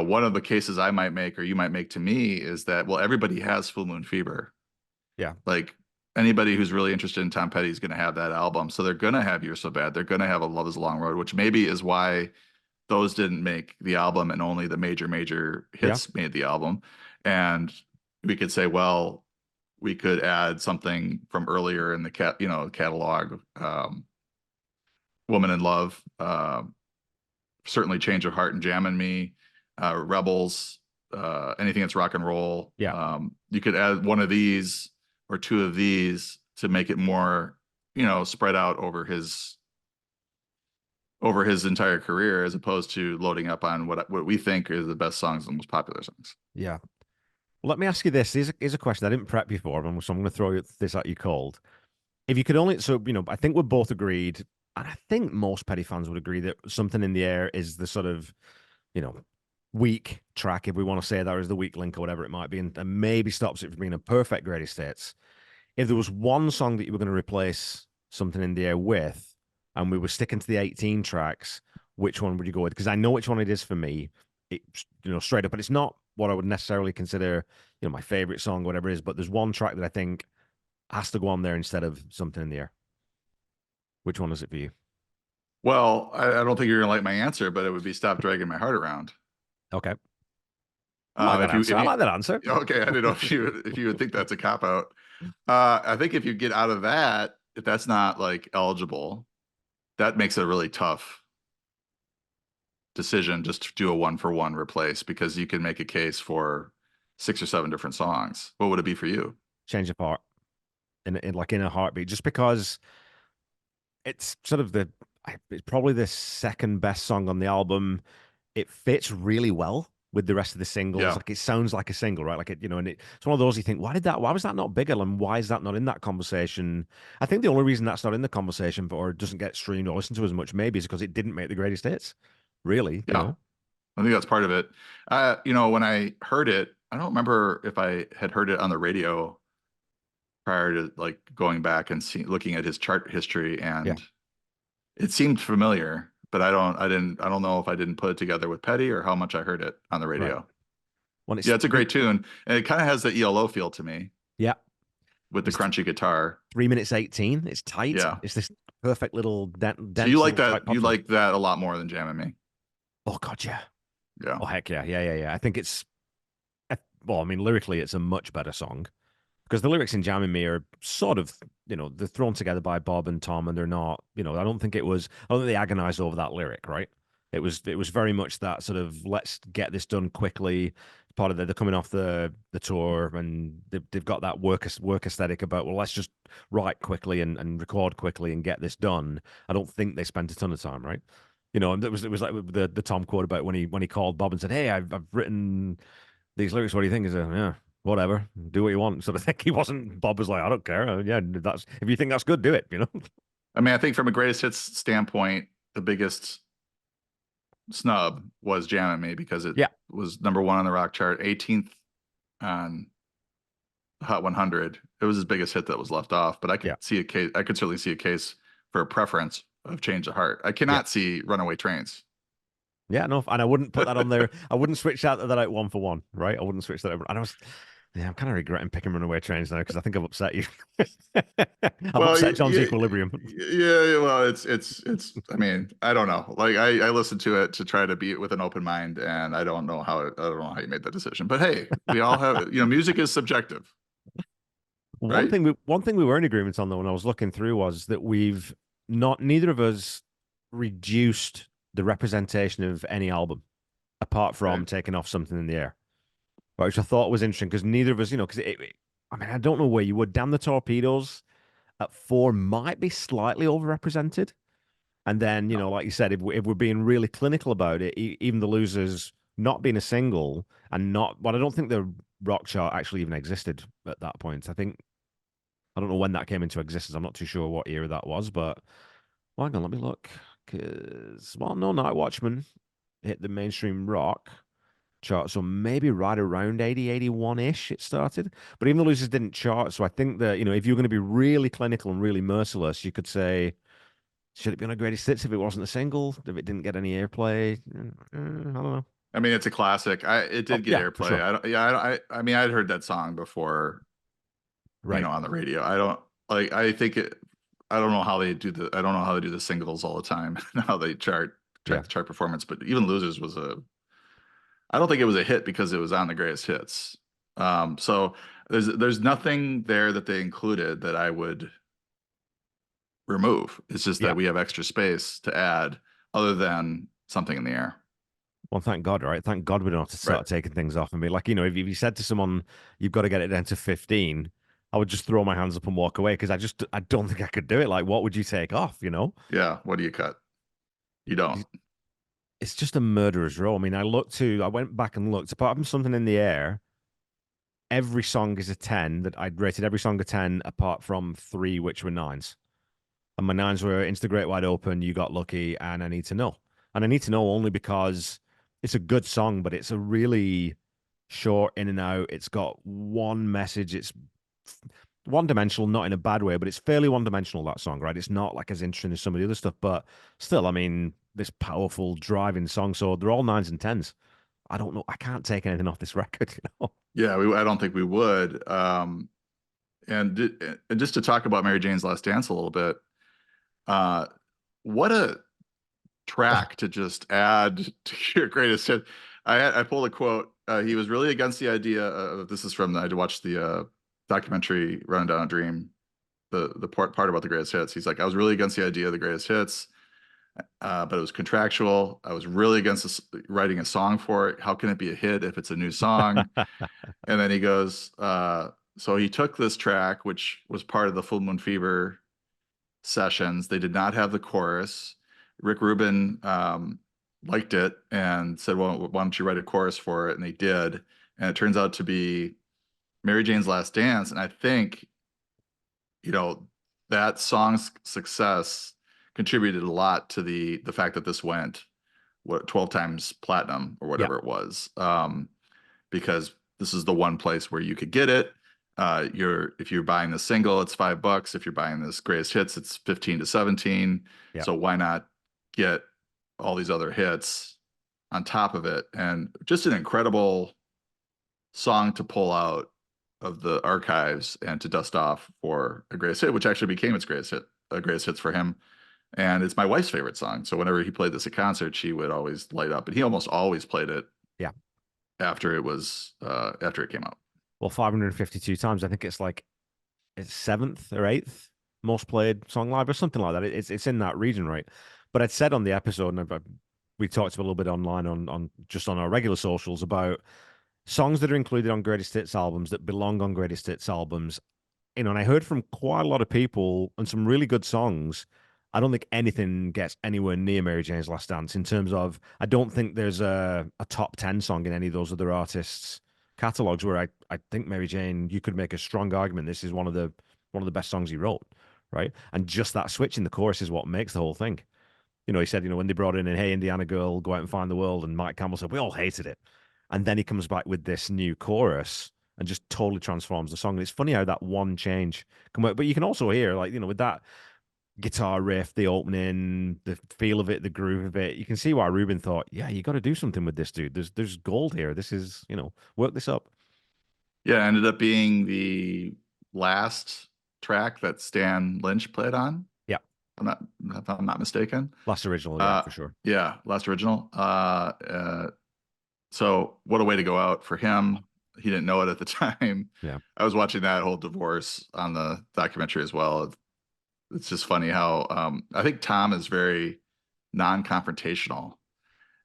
S2: one of the cases I might make or you might make to me is that, well, everybody has Full Moon Fever.
S1: yeah,
S2: Like anybody who's really interested in Tom Petty is going to have that album. So they're going to have You're So Bad. They're going to have A Love Is a Long Road, which maybe is why those didn't make the album and only the major
S1: yeah,
S2: hits made the album. And we could say, well, we could add something from earlier in the catalog, Woman in Love, certainly Change of Heart and Jam and Me, Rebels, anything that's rock and roll.
S1: yeah.
S2: You could add one of these or two of these to make it more, spread out over his entire career, as opposed to loading up on what we think are the best songs and most popular songs.
S1: Yeah. Well, let me ask you this. Here's a question I didn't prep you for, so I'm going to throw this at you cold. If you could only, so, I think we're both agreed, and I think most Petty fans would agree that Something in the Air is the sort of, you know, weak track, if we want to say that, or is the weak link or whatever it might be, and maybe stops it from being a perfect greatest hits. If there was one song that you were going to replace Something in the Air with, and we were sticking to the 18 tracks, which one would you go with? Because I know which one it is for me. It's, straight up, but it's not what I would necessarily consider, my favorite song, whatever it is. But there's one track that I think has to go on there instead of Something in the Air. Which one is it for you?
S2: Well, I don't think you're gonna like my answer, but it would be Stop Dragging My Heart Around.
S1: Okay. I like that answer.
S2: If
S1: I
S2: you
S1: like that answer.
S2: okay, I don't know if you would think that's a cop out. I think if you get out of that, if that's not like eligible, that makes it a really tough decision just to do a one for one replace because you can make a case for 6 or 7 different songs. What would it be for you?
S1: Change of Heart in a heartbeat, just because it's sort of it's probably the second best song on the album. It fits really well with the rest of the singles.
S2: Yeah.
S1: Like it sounds like a single, right? Like and it's one of those you think, why was that not bigger? And why is that not in that conversation? I think the only reason that's not in the conversation or doesn't get streamed or listened to as much maybe is because it didn't make the greatest hits. Really,
S2: Yeah. I think that's part of it. When I heard it, I don't remember if I had heard it on the radio prior to like going back and looking at his chart history,
S1: Yeah,
S2: and it seemed familiar, but I don't know if I didn't put it together with Petty or how much I heard it on the
S1: right.
S2: radio.
S1: When it's
S2: Yeah, it's a
S1: three,
S2: great tune, and it kind of has the ELO feel to me
S1: yeah,
S2: with the
S1: it's
S2: crunchy guitar.
S1: 3 minutes 18. It's tight.
S2: Yeah.
S1: It's this perfect little
S2: So you
S1: dense
S2: like
S1: little tight
S2: that?
S1: pop
S2: You
S1: song.
S2: like that a lot more than Jam and Me?
S1: Oh God, yeah.
S2: Yeah.
S1: Oh heck yeah, yeah, yeah, yeah. I think well, I mean, lyrically, it's a much better song because the lyrics in Jam and Me are sort of, they're thrown together by Bob and Tom, and they're not, I don't think they agonized over that lyric, right? It was very much that sort of let's get this done quickly. Part of they're coming off the tour and they've got that work aesthetic about, well, let's just write quickly and record quickly and get this done. I don't think they spent a ton of time, right? And it was like the Tom quote about when he called Bob and said, "Hey, I've written these lyrics. What do you think?" Is yeah, whatever, do what you want. Sort of thing. He wasn't. Bob was like, "I don't care. Yeah, that's if you think that's good, do it."
S2: I mean, I think from a greatest hits standpoint, the biggest snub was Jam and Me because it
S1: Yeah,
S2: was #1 on the rock chart, 18th on Hot 100. It was his biggest hit that was left off, but I
S1: yeah,
S2: could see a case. I could certainly see a case for a preference of Change of Heart. I
S1: yeah,
S2: cannot see Runaway Trains.
S1: yeah. No, and I wouldn't put that on there. I wouldn't switch that out one for one, right? I wouldn't switch that over. And yeah, I'm kind of regretting picking Runaway Trains now because I think I've upset you. I've
S2: Well,
S1: upset John's
S2: yeah,
S1: equilibrium.
S2: yeah. Well, it's. I mean, I don't know. Like, I listened to it to try to be it with an open mind, and I don't know how you made that decision. But hey, we all have. Music is subjective,
S1: One
S2: right?
S1: thing we were in agreement on though when I was looking through was that neither of us reduced the representation of any album apart from
S2: Right.
S1: taking off Something in the Air, right, which I thought was interesting because neither of us, because I mean, I don't know where you would. Damn the Torpedoes at 4 might be slightly overrepresented. And then, like you said, if we're being really clinical about it, even the Losers not being a single and not, well, I don't think the rock chart actually even existed at that point. I don't know when that came into existence. I'm not too sure what era that was, but well, hang on, let me look. because, well, no, Night Watchman hit the mainstream rock chart, so maybe right around 80, 81-ish it started. But even the Losers didn't chart, so I think that, if you're going to be really clinical and really merciless, you could say, should it be on a greatest hits if it wasn't a single, if it didn't get any airplay? I don't know.
S2: I mean, it's a classic. It
S1: Oh,
S2: did get
S1: yeah, for
S2: airplay.
S1: sure.
S2: I don't, yeah, I mean, I'd heard that song before,
S1: Right.
S2: on the radio. I don't like, I don't know how they do I don't know how they do the singles all the time, and how they
S1: Yeah.
S2: track the chart performance, but even Losers was I don't think it was a hit because it was on the greatest hits. So there's nothing there that they included that I would remove. It's just
S1: Yeah.
S2: that we have extra space to add other than Something in the Air.
S1: Well, thank God, right? Thank God we don't have to
S2: Right.
S1: start taking things off and be like, if you said to someone, you've got to get it down to 15, I would just throw my hands up and walk away because I don't think I could do it. Like, what would you take off?
S2: Yeah. What do you cut? You don't.
S1: It's just a murderer's row. I mean, I went back and looked, apart from Something in the Air, every song is a 10 that I'd rated every song a 10 apart from three, which were nines. And my nines were Into the Great Wide Open, You Got Lucky, and I Need to Know. And I Need to Know only because it's a good song, but it's a really short in and out. It's got one message. It's one dimensional, not in a bad way, but it's fairly one dimensional, that song, right? It's not like as interesting as some of the other stuff, but still, I mean, this powerful driving song. So they're all nines and tens. I don't know. I can't take anything off this record.
S2: Yeah. I don't think we would. And just to talk about Mary Jane's Last Dance a little bit, uh, what a track to just add to your greatest hit. I pulled a quote. He was really against the idea of, this is from, I watched the documentary Running Down a Dream, the part about the greatest hits. He's like, I was really against the idea of the greatest hits, but it was contractual. I was really against writing a song for it. How can it be a hit if it's a new song? And then he goes, so he took this track, which was part of the Full Moon Fever sessions. They did not have the chorus. Rick Rubin liked it and said, well, why don't you write a chorus for it? And they did. And it turns out to be Mary Jane's Last Dance. And I think, that song's success contributed a lot to the fact that this went 12 times platinum or
S1: Yeah.
S2: whatever it was. Because this is the one place where you could get it. If you're buying the single, it's $5. If you're buying this greatest hits, it's 15 to 17.
S1: Yeah.
S2: So why not get all these other hits on top of it? And just an incredible song to pull out of the archives and to dust off for a greatest hit, which actually became its greatest hits for him. And it's my wife's favorite song. So whenever he played this at concert, she would always light up. And he almost always played it
S1: Yeah.
S2: after it came out.
S1: Well, 552 times. I think it's seventh or eighth most played song live or something like that. It's in that region, right? But I'd said on the episode, and we talked a little bit online on just on our regular socials about songs that are included on greatest hits albums that belong on greatest hits albums. And I heard from quite a lot of people and some really good songs. I don't think anything gets anywhere near Mary Jane's Last Dance in terms of, I don't think there's a top 10 song in any of those other artists' catalogs where I think Mary Jane, you could make a strong argument this is one of the best songs he wrote, right? And just that switch in the chorus is what makes the whole thing. He said, when they brought in and Hey Indiana Girl, Go Out and Find the World, and Mike Campbell said, we all hated it. And then he comes back with this new chorus and just totally transforms the song. And it's funny how that one change can work. But you can also hear, with that guitar riff, the opening, the feel of it, the groove of it, you can see why Ruben thought, yeah, you got to do something with this dude. There's gold here. This is, work this up.
S2: Yeah, it ended up being the last track that Stan Lynch played on.
S1: Yeah.
S2: If I'm not mistaken.
S1: Last original, yeah, for sure.
S2: Yeah, last original. So what a way to go out for him. He didn't know it at the time.
S1: Yeah.
S2: I was watching that whole divorce on the documentary as well. It's just funny how I think Tom is very non-confrontational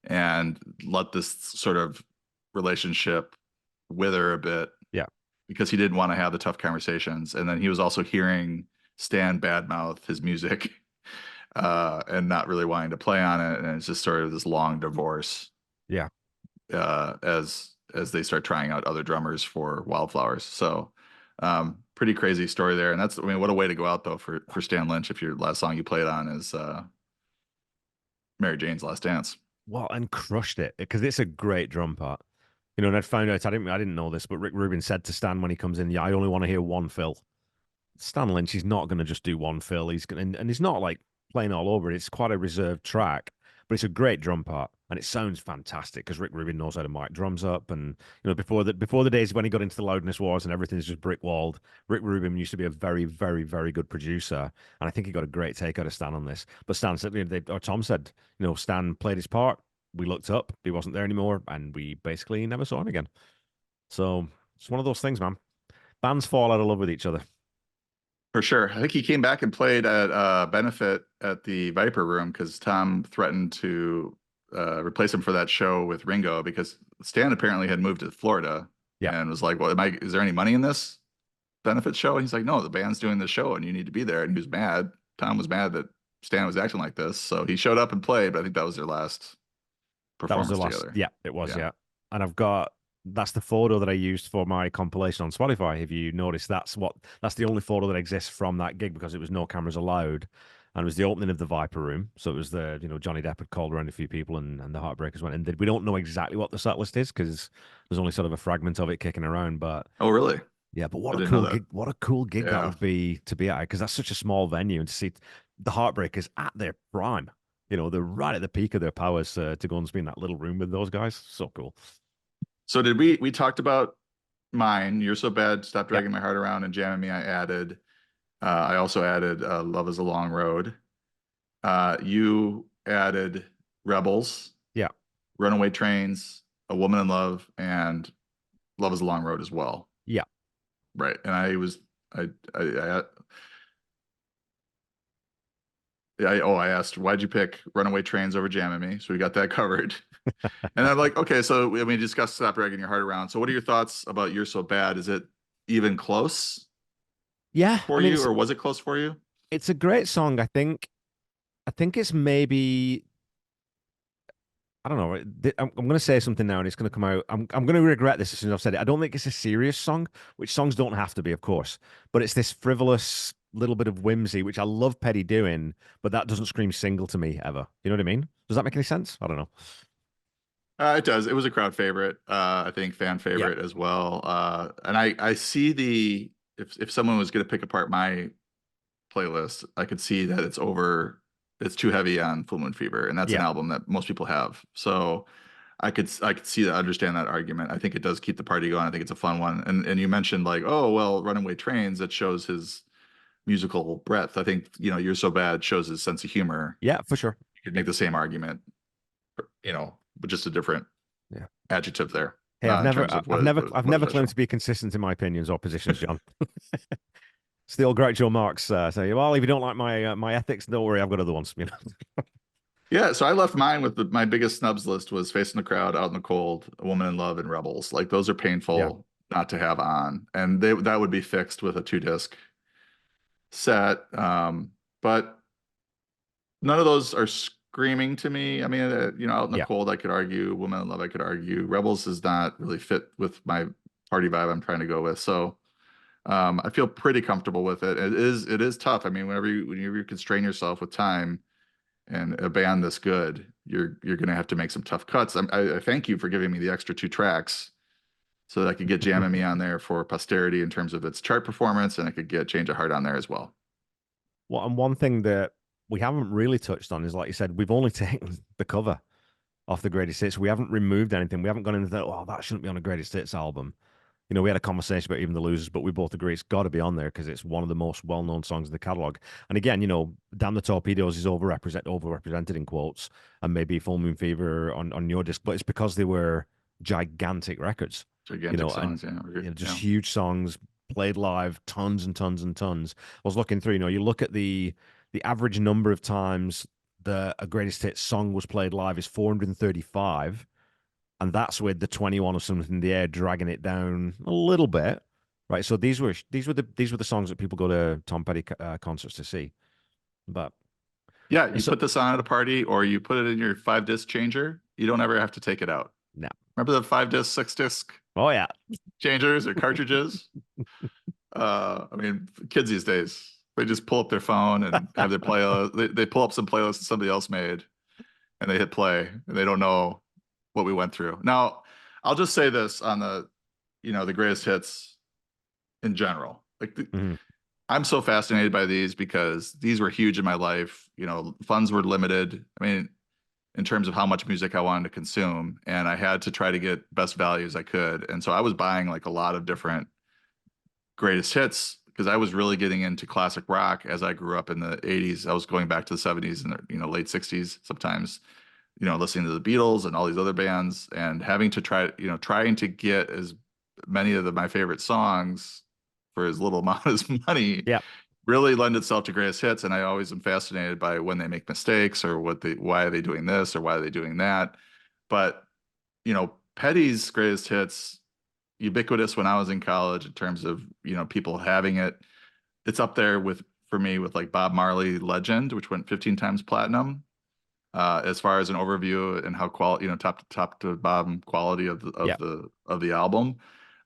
S2: and let this sort of relationship wither a bit.
S1: Yeah.
S2: Because he didn't want to have the tough conversations. And then he was also hearing Stan badmouth his music and not really wanting to play on it. And it's just sort of this long divorce.
S1: Yeah.
S2: As they start trying out other drummers for Wildflowers. So pretty crazy story there. And what a way to go out though for Stan Lynch if your last song you played on is Mary Jane's Last Dance.
S1: Well, and crushed it because it's a great drum part. You know, and I found out I didn't know this, but Rick Rubin said to Stan when he comes in, "Yeah, I only want to hear one fill." Stan Lynch, he's not going to just do one fill. He's going and he's not like playing all over it. It's quite a reserved track, but it's a great drum part and it sounds fantastic because Rick Rubin knows how to mic drums up. And you know, before the days when he got into the loudness wars and everything's just brick walled, Rick Rubin used to be a very, very, very good producer, and I think he got a great take out of Stan on this. But Stan said, or Tom said, Stan played his part. We looked up, he wasn't there anymore, and we basically never saw him again. So it's one of those things, man. Bands fall out of love with each other.
S2: For sure. I think he came back and played at benefit at the Viper Room because Tom threatened to replace him for that show with Ringo because Stan apparently had moved to Florida
S1: Yeah.
S2: and was like, "Well, is there any money in this benefit show?" And he's like, "No, the band's doing the show and you need to be there." And he was mad. Tom was mad that Stan was acting like this, so he showed up and played. But I think that was their last
S1: That was the
S2: performance
S1: last.
S2: together.
S1: Yeah, it was. Yeah. And that's the photo that I used for my compilation on Spotify. If you notice, that's the only photo that exists from that gig because it was no cameras allowed. And it was the opening of the Viper Room. So it was Johnny Depp had called around a few people and the Heartbreakers went in. We don't know exactly what the set list is because there's only sort of a fragment of it kicking around. But
S2: Oh, really?
S1: yeah, but
S2: I didn't know that.
S1: What a cool gig that
S2: Yeah.
S1: would be to be at because that's such a small venue and to see the Heartbreakers at their prime. They're right at the peak of their powers to go and be in that little room with those guys. So cool.
S2: So did we talked about mine? You're So Bad, Stop
S1: Yeah.
S2: Dragging My Heart Around, and Jamming Me. I also added Love Is a Long Road. You added Rebels,
S1: Yeah.
S2: Runaway Trains, A Woman in Love, and Love Is a Long Road as well.
S1: Yeah.
S2: Right. And I asked, why'd you pick Runaway Trains over Jamming Me? So we got that covered. And I'm like, okay, so we discussed Stop Dragging Your Heart Around. So what are your thoughts about You're So Bad? Is it even close
S1: Yeah.
S2: for you, or was it close for you?
S1: It's a great song. I think it's maybe I don't know. I'm going to say something now, and it's going to come out. I'm going to regret this as soon as I've said it. I don't think it's a serious song, which songs don't have to be, of course. But it's this frivolous little bit of whimsy, which I love Petty doing, but that doesn't scream single to me ever. You know what I mean? Does that make any sense? I don't know.
S2: It does. It was a crowd favorite. I think fan
S1: Yeah.
S2: favorite as well. And I see if someone was going to pick apart my playlist, I could see that it's too heavy on Full Moon Fever, and that's an
S1: Yeah.
S2: album that most people have. So I could see that, understand that argument. I think it does keep the party going. I think it's a fun one. And you mentioned like, oh well, Runaway Trains, that shows his musical breadth. I think, You're So Bad shows his sense of humor.
S1: Yeah, for sure.
S2: You could make the same argument, but just a different
S1: Yeah.
S2: adjective there.
S1: Hey,
S2: In terms of
S1: I've
S2: what is
S1: never
S2: that
S1: claimed
S2: show?
S1: to be consistent in my opinions or positions, John. It's the old Groucho Marx say, well, if you don't like my ethics, don't worry, I've got other ones.
S2: Yeah, so I left mine with my biggest snubs list was Facing the Crowd, Out in the Cold, A Woman in Love, and Rebels. Like those are
S1: Yeah.
S2: painful not to have on, and that would be fixed with a 2-disc set. But none of those are screaming to me. I mean, Out in the
S1: Yeah.
S2: Cold, I could argue. Woman in Love, I could argue. Rebels does not really fit with my party vibe I'm trying to go with. So I feel pretty comfortable with it. It is tough. I mean, whenever you constrain yourself with time and a band this good, you're going to have to make some tough cuts. I thank you for giving me the extra 2 tracks so that I could get Jamming Me on there for posterity in terms of its chart performance, and I could get Change of Heart on there as well.
S1: Well, and one thing that we haven't really touched on is, like you said, we've only taken the cover off the greatest hits. We haven't removed anything. We haven't gone into that. Oh, that shouldn't be on a greatest hits album. We had a conversation about even the losers, but we both agree it's got to be on there because it's one of the most well-known songs in the catalog. And again, "Damn the Torpedoes" is overrepresented in quotes, and maybe "Full Moon Fever" on your disc, but it's because they were gigantic records.
S2: Gigantic
S1: And
S2: songs, yeah.
S1: just huge songs played live, tons and tons and tons. I was looking through. You look at the average number of times a greatest hits song was played live is 435, and that's with the 21 or something in the air dragging it down a little bit, right? So these were the songs that people go to Tom Petty concerts to see. But
S2: Yeah, you
S1: so
S2: put this on at a party or you put it in your 5-disc changer, you don't ever have to take it out.
S1: no,
S2: Remember the 5-disc, 6-disc
S1: oh yeah,
S2: changers or cartridges? I mean, kids these days, they just pull up their phone and have their playlist. They pull up some playlist that somebody else made and they hit play and they don't know what we went through. Now, I'll just say this on the greatest hits in general.
S1: Mhm.
S2: I'm so fascinated by these because these were huge in my life. Funds were limited. I mean, in terms of how much music I wanted to consume, and I had to try to get best value as I could. And so I was buying like a lot of different greatest hits because I was really getting into classic rock as I grew up in the 80s. I was going back to the 70s and the late 60s sometimes, listening to the Beatles and all these other bands and having to trying to get as many of my favorite songs for as little amount as money
S1: Yeah.
S2: really lend itself to greatest hits. And I always am fascinated by when they make mistakes or why are they doing this or why are they doing that. But, Petty's greatest hits, ubiquitous when I was in college in terms of, people having it. It's up there for me with like Bob Marley Legend, which went 15 times platinum. As far as an overview and how quality, top to bottom quality of the
S1: Yeah.
S2: album.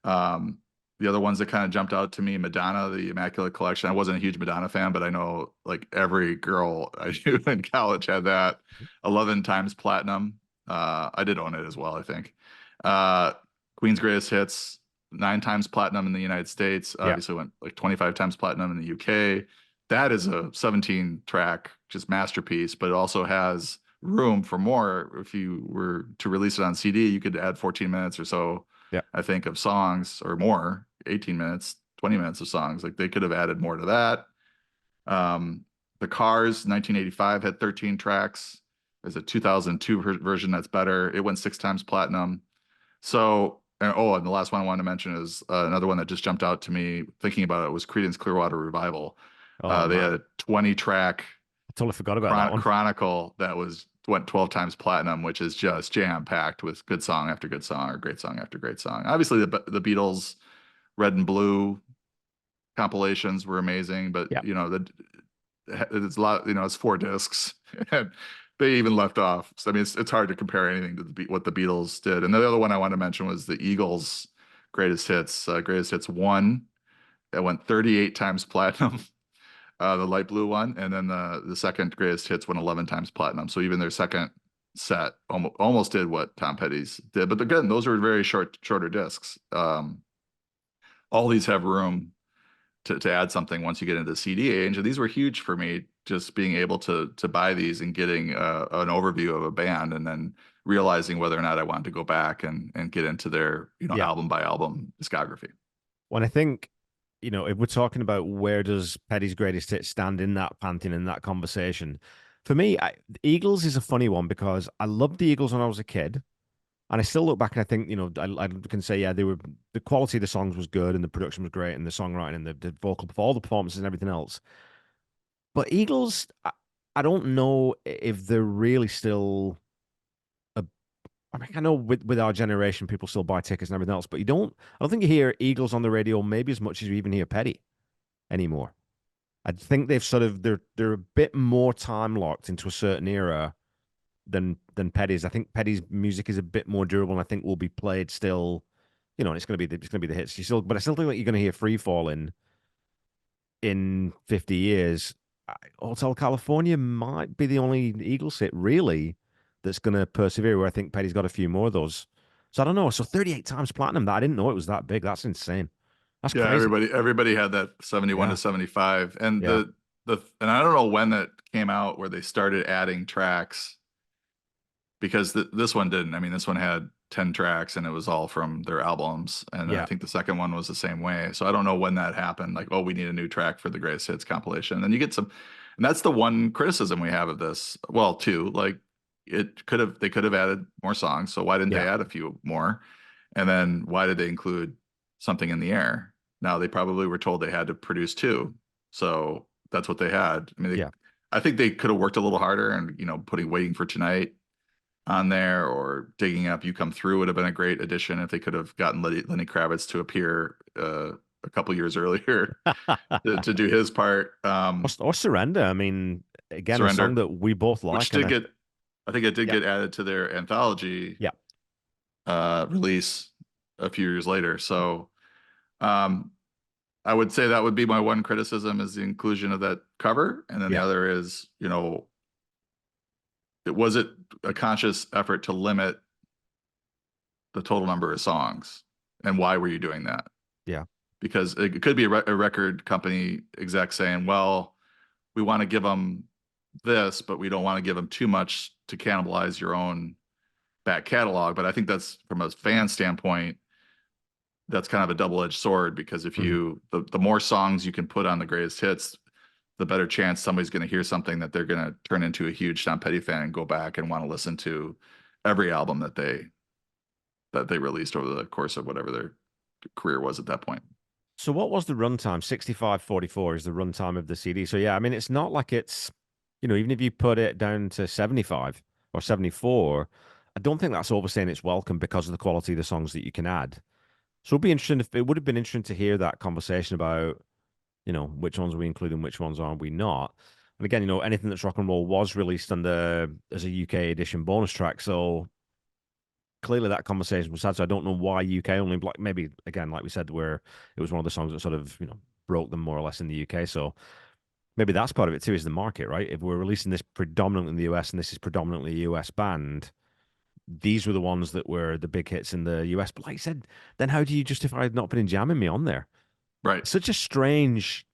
S2: Um, the other ones that kind of jumped out to me, Madonna, the Immaculate Collection. I wasn't a huge Madonna fan, but I know like every girl I knew in college had that 11 times platinum. I did own it as well, I think. Uh, Queen's Greatest Hits, 9 times platinum in the United States.
S1: Yeah.
S2: Obviously went like 25 times platinum in the UK. That is a 17 track just masterpiece, but it also has room for more. If you were to release it on CD, you could add 14 minutes or so,
S1: Yeah.
S2: I think, of songs or more, 18 minutes, 20 minutes of songs. Like they could have added more to that. The Cars 1985 had 13 tracks. There's a 2002 version that's better. It went 6 times platinum. So, and the last one I wanted to mention is another one that just jumped out to me thinking about it was Creedence Clearwater Revival.
S1: Oh
S2: They had
S1: man,
S2: a 20 track
S1: I totally forgot about that one.
S2: chronicle that went 12 times platinum, which is just jam packed with good song after good song or great song after great song. Obviously, the Beatles, Red and Blue compilations were amazing, but
S1: Yeah.
S2: it's a lot. It's 4 discs, and they even left off. So I mean, it's hard to compare anything to what the Beatles did. And the other one I want to mention was the Eagles' Greatest Hits 1 that went 38 times platinum. The light blue one, and then the second greatest hits went 11 times platinum. So even their second set almost did what Tom Petty's did. But again, those are very shorter discs. All these have room to add something once you get into the CD age, and these were huge for me. Just being able to buy these and getting an overview of a band, and then realizing whether or not I wanted to go back and get into their
S1: Yeah.
S2: album by album discography.
S1: When I think, if we're talking about where does Petty's greatest hit stand in that pantheon, in that conversation, for me, the Eagles is a funny one because I loved the Eagles when I was a kid. And I still look back and I think, I can say, yeah, the quality of the songs was good and the production was great and the songwriting and the vocal, all the performances and everything else. But Eagles, I don't know if they're really still a, I mean, I know with our generation, people still buy tickets and everything else, but I don't think you hear Eagles on the radio maybe as much as you even hear Petty anymore. I think they're a bit more time locked into a certain era than Petty's. I think Petty's music is a bit more durable, and I think will be played still. And it's gonna be the hits. But I still think that you're gonna hear Free Fall in 50 years. Hotel California might be the only Eagles hit really that's gonna persevere. Where I think Petty's got a few more of those. So I don't know. So 38 times platinum. That I didn't know it was that big. That's insane. That's
S2: Yeah,
S1: crazy.
S2: everybody had that 71 to
S1: Yeah.
S2: 75. And
S1: Yeah.
S2: and I don't know when that came out where they started adding tracks because this one didn't. I mean, this one had 10 tracks and it was all from their albums. And I
S1: Yeah.
S2: think the second one was the same way. So I don't know when that happened. Like, oh, we need a new track for the greatest hits compilation. And then you get and that's the one criticism we have of this. Well, two, like they could have added more songs. So why didn't
S1: Yeah.
S2: they add a few more? And then why did they include Something in the Air? Now they probably were told they had to produce two. So that's what they had. I mean,
S1: Yeah.
S2: I think they could have worked a little harder and, putting Waiting for Tonight on there or digging up You Come Through would have been a great addition if they could have gotten Lenny Kravitz to appear a couple years earlier to do his part.
S1: Or Surrender. I mean, again, a song
S2: Surrender,
S1: that we both
S2: which
S1: like,
S2: did get, I think it did
S1: yeah,
S2: get added to their anthology
S1: yeah,
S2: release a few years later. So um, I would say that would be my one criticism is the inclusion of that cover. And then the
S1: yeah,
S2: other is, was it a conscious effort to limit the total number of songs? And why were you doing that?
S1: Yeah.
S2: Because it could be a record company exec saying, well, we want to give them this, but we don't want to give them too much to cannibalize your own back catalog. But I think that's from a fan standpoint, that's kind of a double-edged sword, because if
S1: Mhm.
S2: you the more songs you can put on the greatest hits, the better chance somebody's going to hear something that they're going to turn into a huge Tom Petty fan and go back and want to listen to every album that they released over the course of whatever their career was at that point.
S1: So what was the runtime? 65:44 is the runtime of the CD. So yeah, I mean, it's not like it's, even if you put it down to 75 or 74, I don't think that's overstaying its welcome because of the quality of the songs that you can add. So it'd be interesting if it would have been interesting to hear that conversation about, which ones are we including, which ones are we not. And again, anything that's rock and roll was released under as a UK edition bonus track. So clearly that conversation was had. So I don't know why UK only, like maybe again, like we said, where it was one of the songs that sort of, broke them more or less in the UK. So maybe that's part of it too, is the market, right? If we're releasing this predominantly in the US and this is predominantly a US band, these were the ones that were the big hits in the US. But like I said, then how do you justify not putting Jamming Me on there?
S2: Right.
S1: It's such a strange.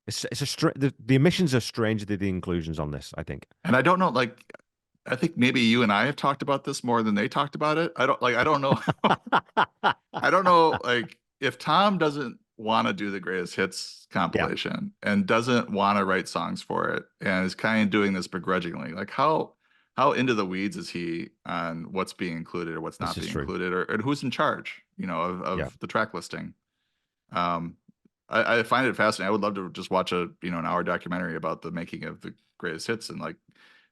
S1: It's a the omissions are stranger than the inclusions on this, I think.
S2: And I don't know, like, I think maybe you and I have talked about this more than they talked about it. I don't know. I don't know, like, if Tom doesn't want to do the greatest hits
S1: Yeah,
S2: compilation and doesn't want to write songs for it and is kind of doing this begrudgingly, like how into the weeds is he on what's being included or what's
S1: this
S2: not
S1: is
S2: being
S1: true.
S2: included, or who's in charge,
S1: Yeah,
S2: of the track listing? Um, I find it fascinating. I would love to just watch an hour documentary about the making of the greatest hits and like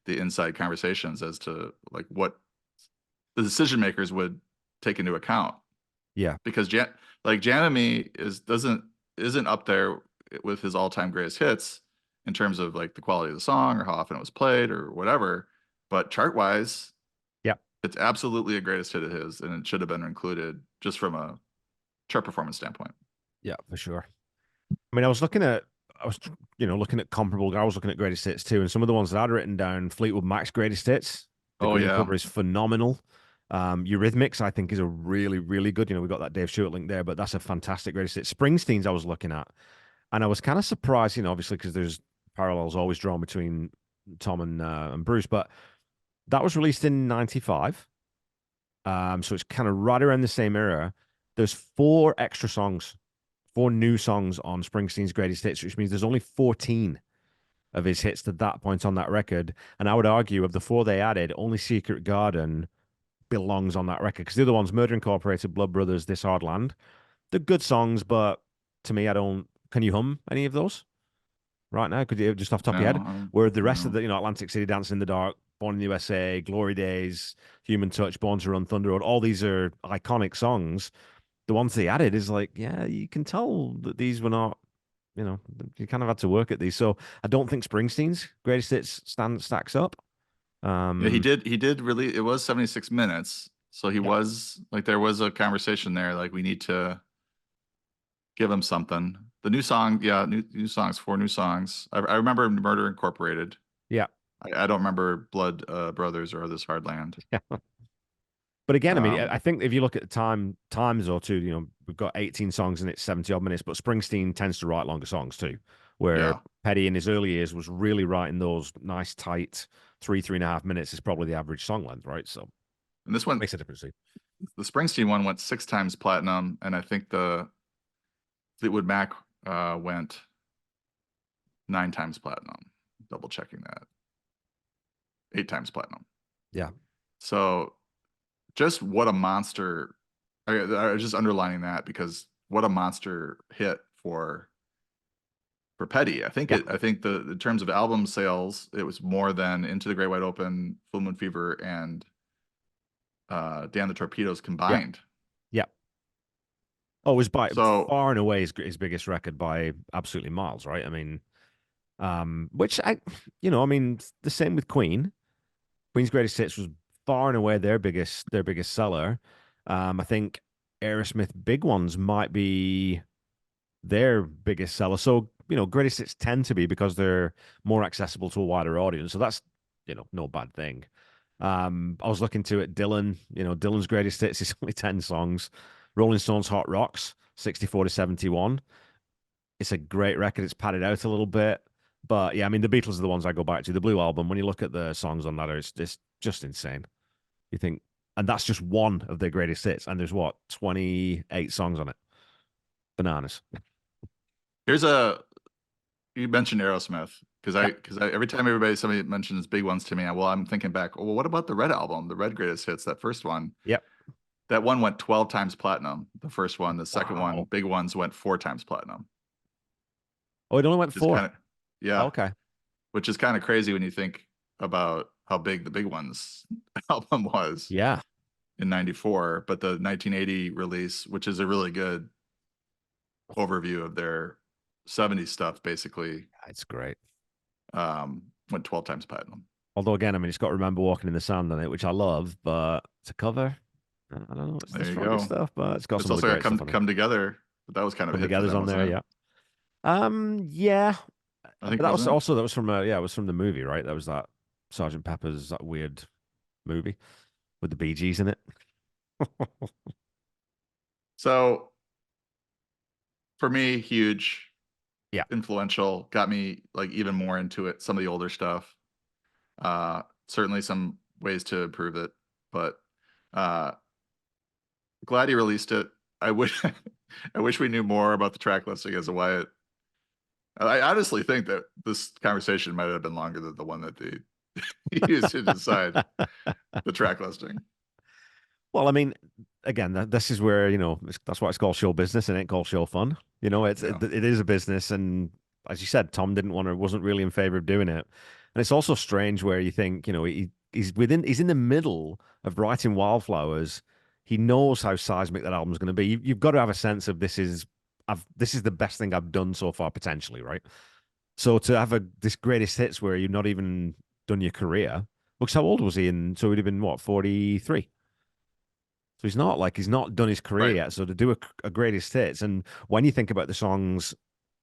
S2: the inside conversations as to like what the decision makers would take into account,
S1: yeah,
S2: because like Janemy isn't up there with his all-time greatest hits in terms of like the quality of the song or how often it was played or whatever, but chart-wise,
S1: yeah,
S2: it's absolutely a greatest hit of his, and it should have been included just from a chart performance standpoint.
S1: yeah, for sure. I mean, I was, looking at comparable. I was looking at greatest hits too, and some of the ones that I'd written down, Fleetwood Mac's greatest hits. The
S2: Oh
S1: Green
S2: yeah.
S1: cover is phenomenal. Eurythmics, I think, is a really, really good. We got that Dave Stewart link there, but that's a fantastic greatest hit. Springsteen's I was looking at, and I was kind of surprised, obviously because there's parallels always drawn between Tom and Bruce, but that was released in '95. So it's kind of right around the same era. There's four extra songs, four new songs on Springsteen's greatest hits, which means there's only 14 of his hits to that point on that record. And I would argue of the four they added, only Secret Garden belongs on that record, because the other ones, Murder Incorporated, Blood Brothers, This Hard Land, they're good songs, but to me, I don't. Can you hum any of those right now? Could you just off the top of your head?
S2: No,
S1: Where the rest of
S2: no.
S1: the, Atlantic City, Dancing in the Dark, Born in the USA, Glory Days, Human Touch, Born to Run, Thunder Road, all these are iconic songs. The ones they added is like, yeah, you can tell that these were not, you kind of had to work at these. So I don't think Springsteen's greatest hits stacks up.
S2: Yeah, he
S1: Um,
S2: did. He did really. It was 76 minutes, so he
S1: yeah,
S2: was like there was a conversation there. Like we need to give him something. The new song, yeah, new songs, four new songs. I remember Murder Incorporated.
S1: yeah,
S2: I don't remember Blood Brothers or This Hard Land.
S1: yeah. But again, I mean,
S2: Um,
S1: I think if you look at the times or two, we've got 18 songs and it's 70 odd minutes, but Springsteen tends to write longer songs too, where
S2: yeah,
S1: Petty in his early years was really writing those nice, tight 3.5 minutes is probably the average song length, right? So
S2: and this one,
S1: makes a difference too.
S2: the Springsteen one went 6 times platinum, and I think the Fleetwood Mac went 9 times platinum. Double checking that. 8 times platinum.
S1: Yeah.
S2: So just what a monster. I was just underlining that because what a monster hit for Petty.
S1: Yeah.
S2: I think the in terms of album sales, it was more than Into the Great Wide Open, Full Moon Fever, and Dan the Torpedoes
S1: Yeah.
S2: combined.
S1: Yeah. Oh, it was by
S2: So
S1: far and away his biggest record by absolutely miles, right? I mean, which I mean, the same with Queen. Queen's greatest hits was far and away their biggest seller. I think Aerosmith Big Ones might be their biggest seller. So, greatest hits tend to be because they're more accessible to a wider audience. So that's no bad thing. I was looking to it. Dylan, Dylan's greatest hits is only 10 songs. Rolling Stones Hot Rocks, 64 to 71. It's a great record. It's padded out a little bit. But yeah, I mean, the Beatles are the ones I go back to. The Blue Album, when you look at the songs on that, it's just insane. You think, and that's just one of their greatest hits. And there's what, 28 songs on it? Bananas.
S2: Here's you mentioned Aerosmith
S1: Yeah.
S2: because I every time somebody mentions big ones to me, I'm thinking back. Well, what about the Red album, the Red Greatest Hits, that first one?
S1: Yep.
S2: That one went 12 times platinum. The first one, the second one,
S1: Wow.
S2: big ones went 4 times platinum.
S1: Oh, it only went
S2: Just kind
S1: four.
S2: of, yeah,
S1: Okay.
S2: which is kind of crazy when you think about how big the big ones album was
S1: Yeah.
S2: in '94. But the 1980 release, which is a really good overview of their '70s stuff, basically
S1: It's great.
S2: went 12 times platinum.
S1: Although again, I mean, it's got Remember Walking in the Sand on it, which I love, but to cover, I don't know, it's the
S2: There you
S1: strongest
S2: go.
S1: stuff, but it's got
S2: It's
S1: some other
S2: also got
S1: great stuff on it.
S2: come together. But that was kind of a
S1: Come
S2: hit for
S1: Together's
S2: them,
S1: on there,
S2: wasn't it?
S1: yeah. Yeah,
S2: I
S1: but
S2: think wasn't it?
S1: that was from yeah, it was from the movie, right? That was that Sergeant Pepper's that weird movie with the Bee Gees in it.
S2: So for me, huge,
S1: Yeah,
S2: influential, got me like even more into it. Some of the older stuff. Certainly some ways to improve it, but uh, glad he released it. I wish I wish we knew more about the track listing as to why it. I honestly think that this conversation might have been longer than the one that they used to decide the track listing.
S1: well, I mean, again, this is where, that's why it's called show business and it ain't called show fun.
S2: Yeah,
S1: It is a business. And as you said, Tom wasn't really in favor of doing it. And it's also strange where you think, he's in the middle of writing Wildflowers. He knows how seismic that album's going to be. You've got to have a sense of this is the best thing I've done so far, potentially, right? So to have this greatest hits where you've not even done your career, looks how old was he? And so he'd have been what, 43? So he's not done his career
S2: right.
S1: yet. So to do a greatest hits, and when you think about the songs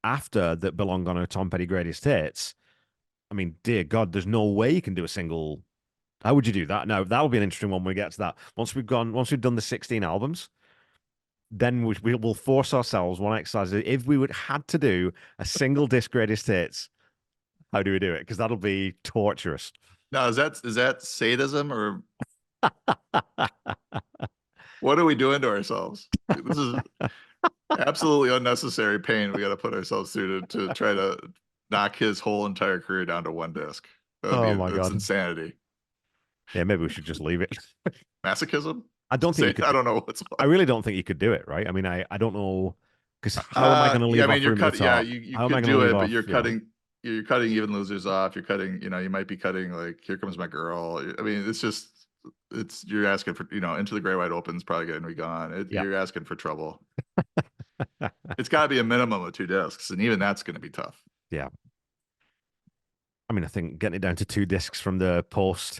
S1: after that belong on a Tom Petty greatest hits, I mean, dear God, there's no way you can do a single. How would you do that? Now that'll be an interesting one when we get to that. Once we've done the 16 albums, then we will force ourselves one exercise. If we would had to do a single disc greatest hits, how do we do it? Because that'll be torturous.
S2: Now is that sadism or what are we doing to ourselves? This is absolutely unnecessary pain we got to put ourselves through to try to knock his whole entire career down to one disc.
S1: Oh my
S2: It's
S1: God.
S2: insanity.
S1: Yeah, maybe we should just leave it.
S2: Masochism?
S1: I don't think you
S2: I
S1: could.
S2: don't know what's
S1: I
S2: what.
S1: really don't think you could do it, right? I mean, I don't know because how am I going to
S2: Yeah, I
S1: leave
S2: mean
S1: off
S2: you're
S1: Room at the
S2: cut yeah,
S1: Top?
S2: you
S1: How am I
S2: could
S1: going to
S2: do
S1: leave
S2: it, but
S1: off,
S2: you're cutting even losers off. You're cutting, you might be cutting like Here Comes My Girl. I mean, it's you're asking for, Into the Great Wide Open is probably going to be gone.
S1: yeah.
S2: You're asking for trouble. It's got to be a minimum of 2 discs, and even that's going to be tough.
S1: Yeah. I mean, I think getting it down to two discs from the post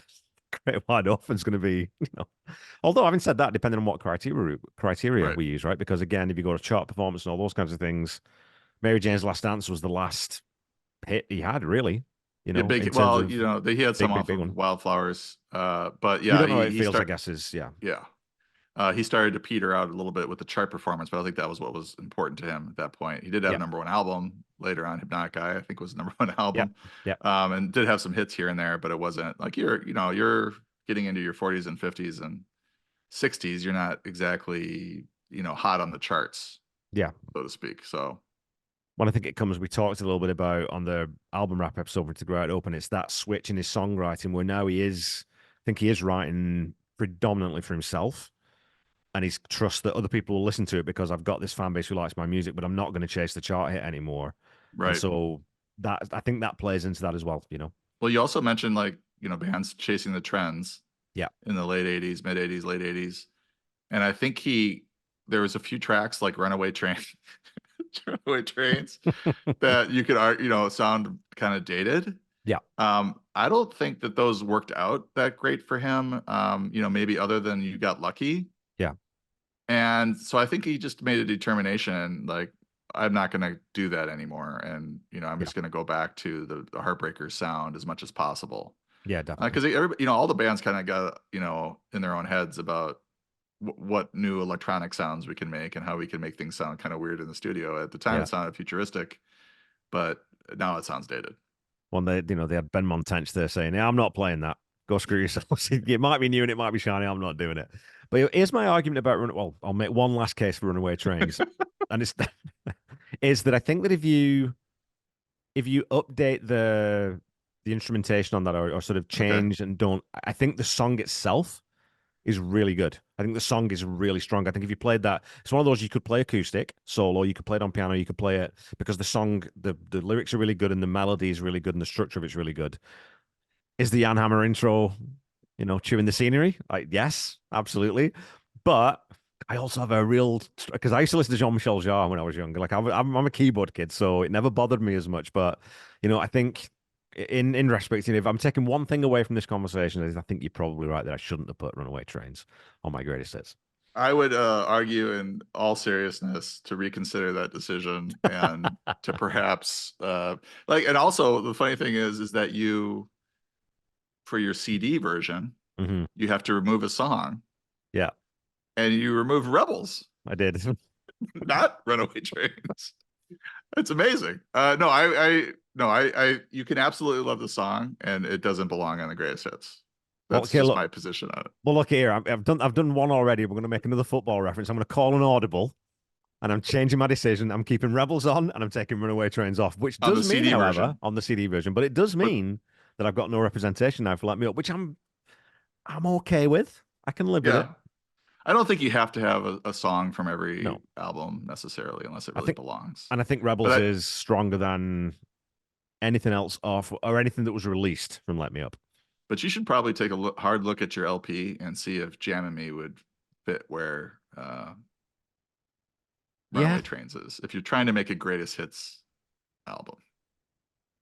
S1: Great Wide Open is going to be, Although having said that, depending on what criteria
S2: Right.
S1: we use, right? Because again, if you go to chart performance and all those kinds of things, Mary Jane's Last Dance was the last hit he had, really,
S2: Yeah,
S1: in
S2: big.
S1: terms
S2: Well,
S1: of
S2: he had some
S1: big,
S2: off
S1: big
S2: of
S1: one.
S2: Wildflowers, but
S1: We
S2: yeah,
S1: don't know how it
S2: he
S1: feels, I
S2: start.
S1: guess, is yeah.
S2: Yeah, he started to peter out a little bit with the chart performance, but I think that was what was important to him at that point. He did have
S1: Yeah.
S2: a number one album later on. Hypnotic Eye, I think, was the number one
S1: Yeah.
S2: album,
S1: Yeah.
S2: and did have some hits here and there, but it wasn't like you're getting into your 40s and 50s and 60s. You're not exactly hot on the charts,
S1: Yeah.
S2: so to speak. So
S1: Well, I think it comes, we talked a little bit about on the album wrap episode with the Great Open. It's that switch in his songwriting where now I think he is writing predominantly for himself. And he's trust that other people will listen to it because I've got this fan base who likes my music, but I'm not going to chase the chart hit anymore. And
S2: right.
S1: so I think that plays into that as well.
S2: Well, you also mentioned like bands chasing the trends
S1: Yeah.
S2: in the late '80s, mid '80s, late '80s. And I think there was a few tracks like Runaway Train, Runaway Trains that you could, sound kind of dated.
S1: Yeah.
S2: I don't think that those worked out that great for him. Maybe other than You Got Lucky.
S1: Yeah.
S2: And so I think he just made a determination, like, I'm not going to do that anymore. And, I'm
S1: Yeah.
S2: just going to go back to the Heartbreakers sound as much as possible.
S1: Yeah, definitely.
S2: Because everybody, all the bands kind of got, in their own heads about what new electronic sounds we can make and how we can make things sound kind of weird in the studio. At the time,
S1: Yeah.
S2: it sounded futuristic, but now it sounds dated.
S1: When they had Ben Montench there saying, "Yeah, I'm not playing that. Go screw yourselves. It might be new and it might be shiny. I'm not doing it." But here's my argument about run. Well, I'll make one last case for Runaway Trains, and it's is that I think that if you update the instrumentation on that, or sort of
S2: Okay.
S1: change and don't, I think the song itself is really good. I think the song is really strong. I think if you played that, it's one of those you could play acoustic solo, you could play it on piano, you could play it because the song, the lyrics are really good and the melody is really good and the structure of it's really good. Is the Jan Hammer intro, chewing the scenery? Like, yes, absolutely. But I also have a real, because I used to listen to Jean-Michel Jarre when I was younger. Like, I'm a keyboard kid, so it never bothered me as much. But I think in respect, if I'm taking one thing away from this conversation, is I think you're probably right that I shouldn't have put Runaway Trains on my greatest hits.
S2: I would argue in all seriousness to reconsider that decision and to perhaps and also the funny thing is that for your CD version,
S1: Hmm.
S2: you have to remove a song
S1: Yeah,
S2: and you remove Rebels,
S1: I did.
S2: not Runaway Trains. It's amazing. No, no, you can absolutely love the song and it doesn't belong on the greatest hits.
S1: Well,
S2: That's
S1: okay,
S2: just
S1: look.
S2: my position on it.
S1: Well, look here. I've done one already. We're going to make another football reference. I'm going to call an audible. And I'm changing my decision. I'm keeping Rebels on and I'm taking Runaway Trains off, which
S2: On the
S1: does mean,
S2: CD
S1: however,
S2: version.
S1: on the CD version, but it does
S2: But
S1: mean that I've got no representation now for Let Me Up, which I'm okay with. I can live with it.
S2: yeah, I don't think you have to have a song from every
S1: No,
S2: album necessarily, unless it
S1: I
S2: really
S1: think,
S2: belongs.
S1: and I think Rebels
S2: But
S1: is stronger than anything else off or anything that was released from Let Me Up.
S2: you should probably take a hard look at your LP and see if Jam and Me would fit where
S1: Yeah,
S2: Runaway Trains is. If you're trying to make a greatest hits album,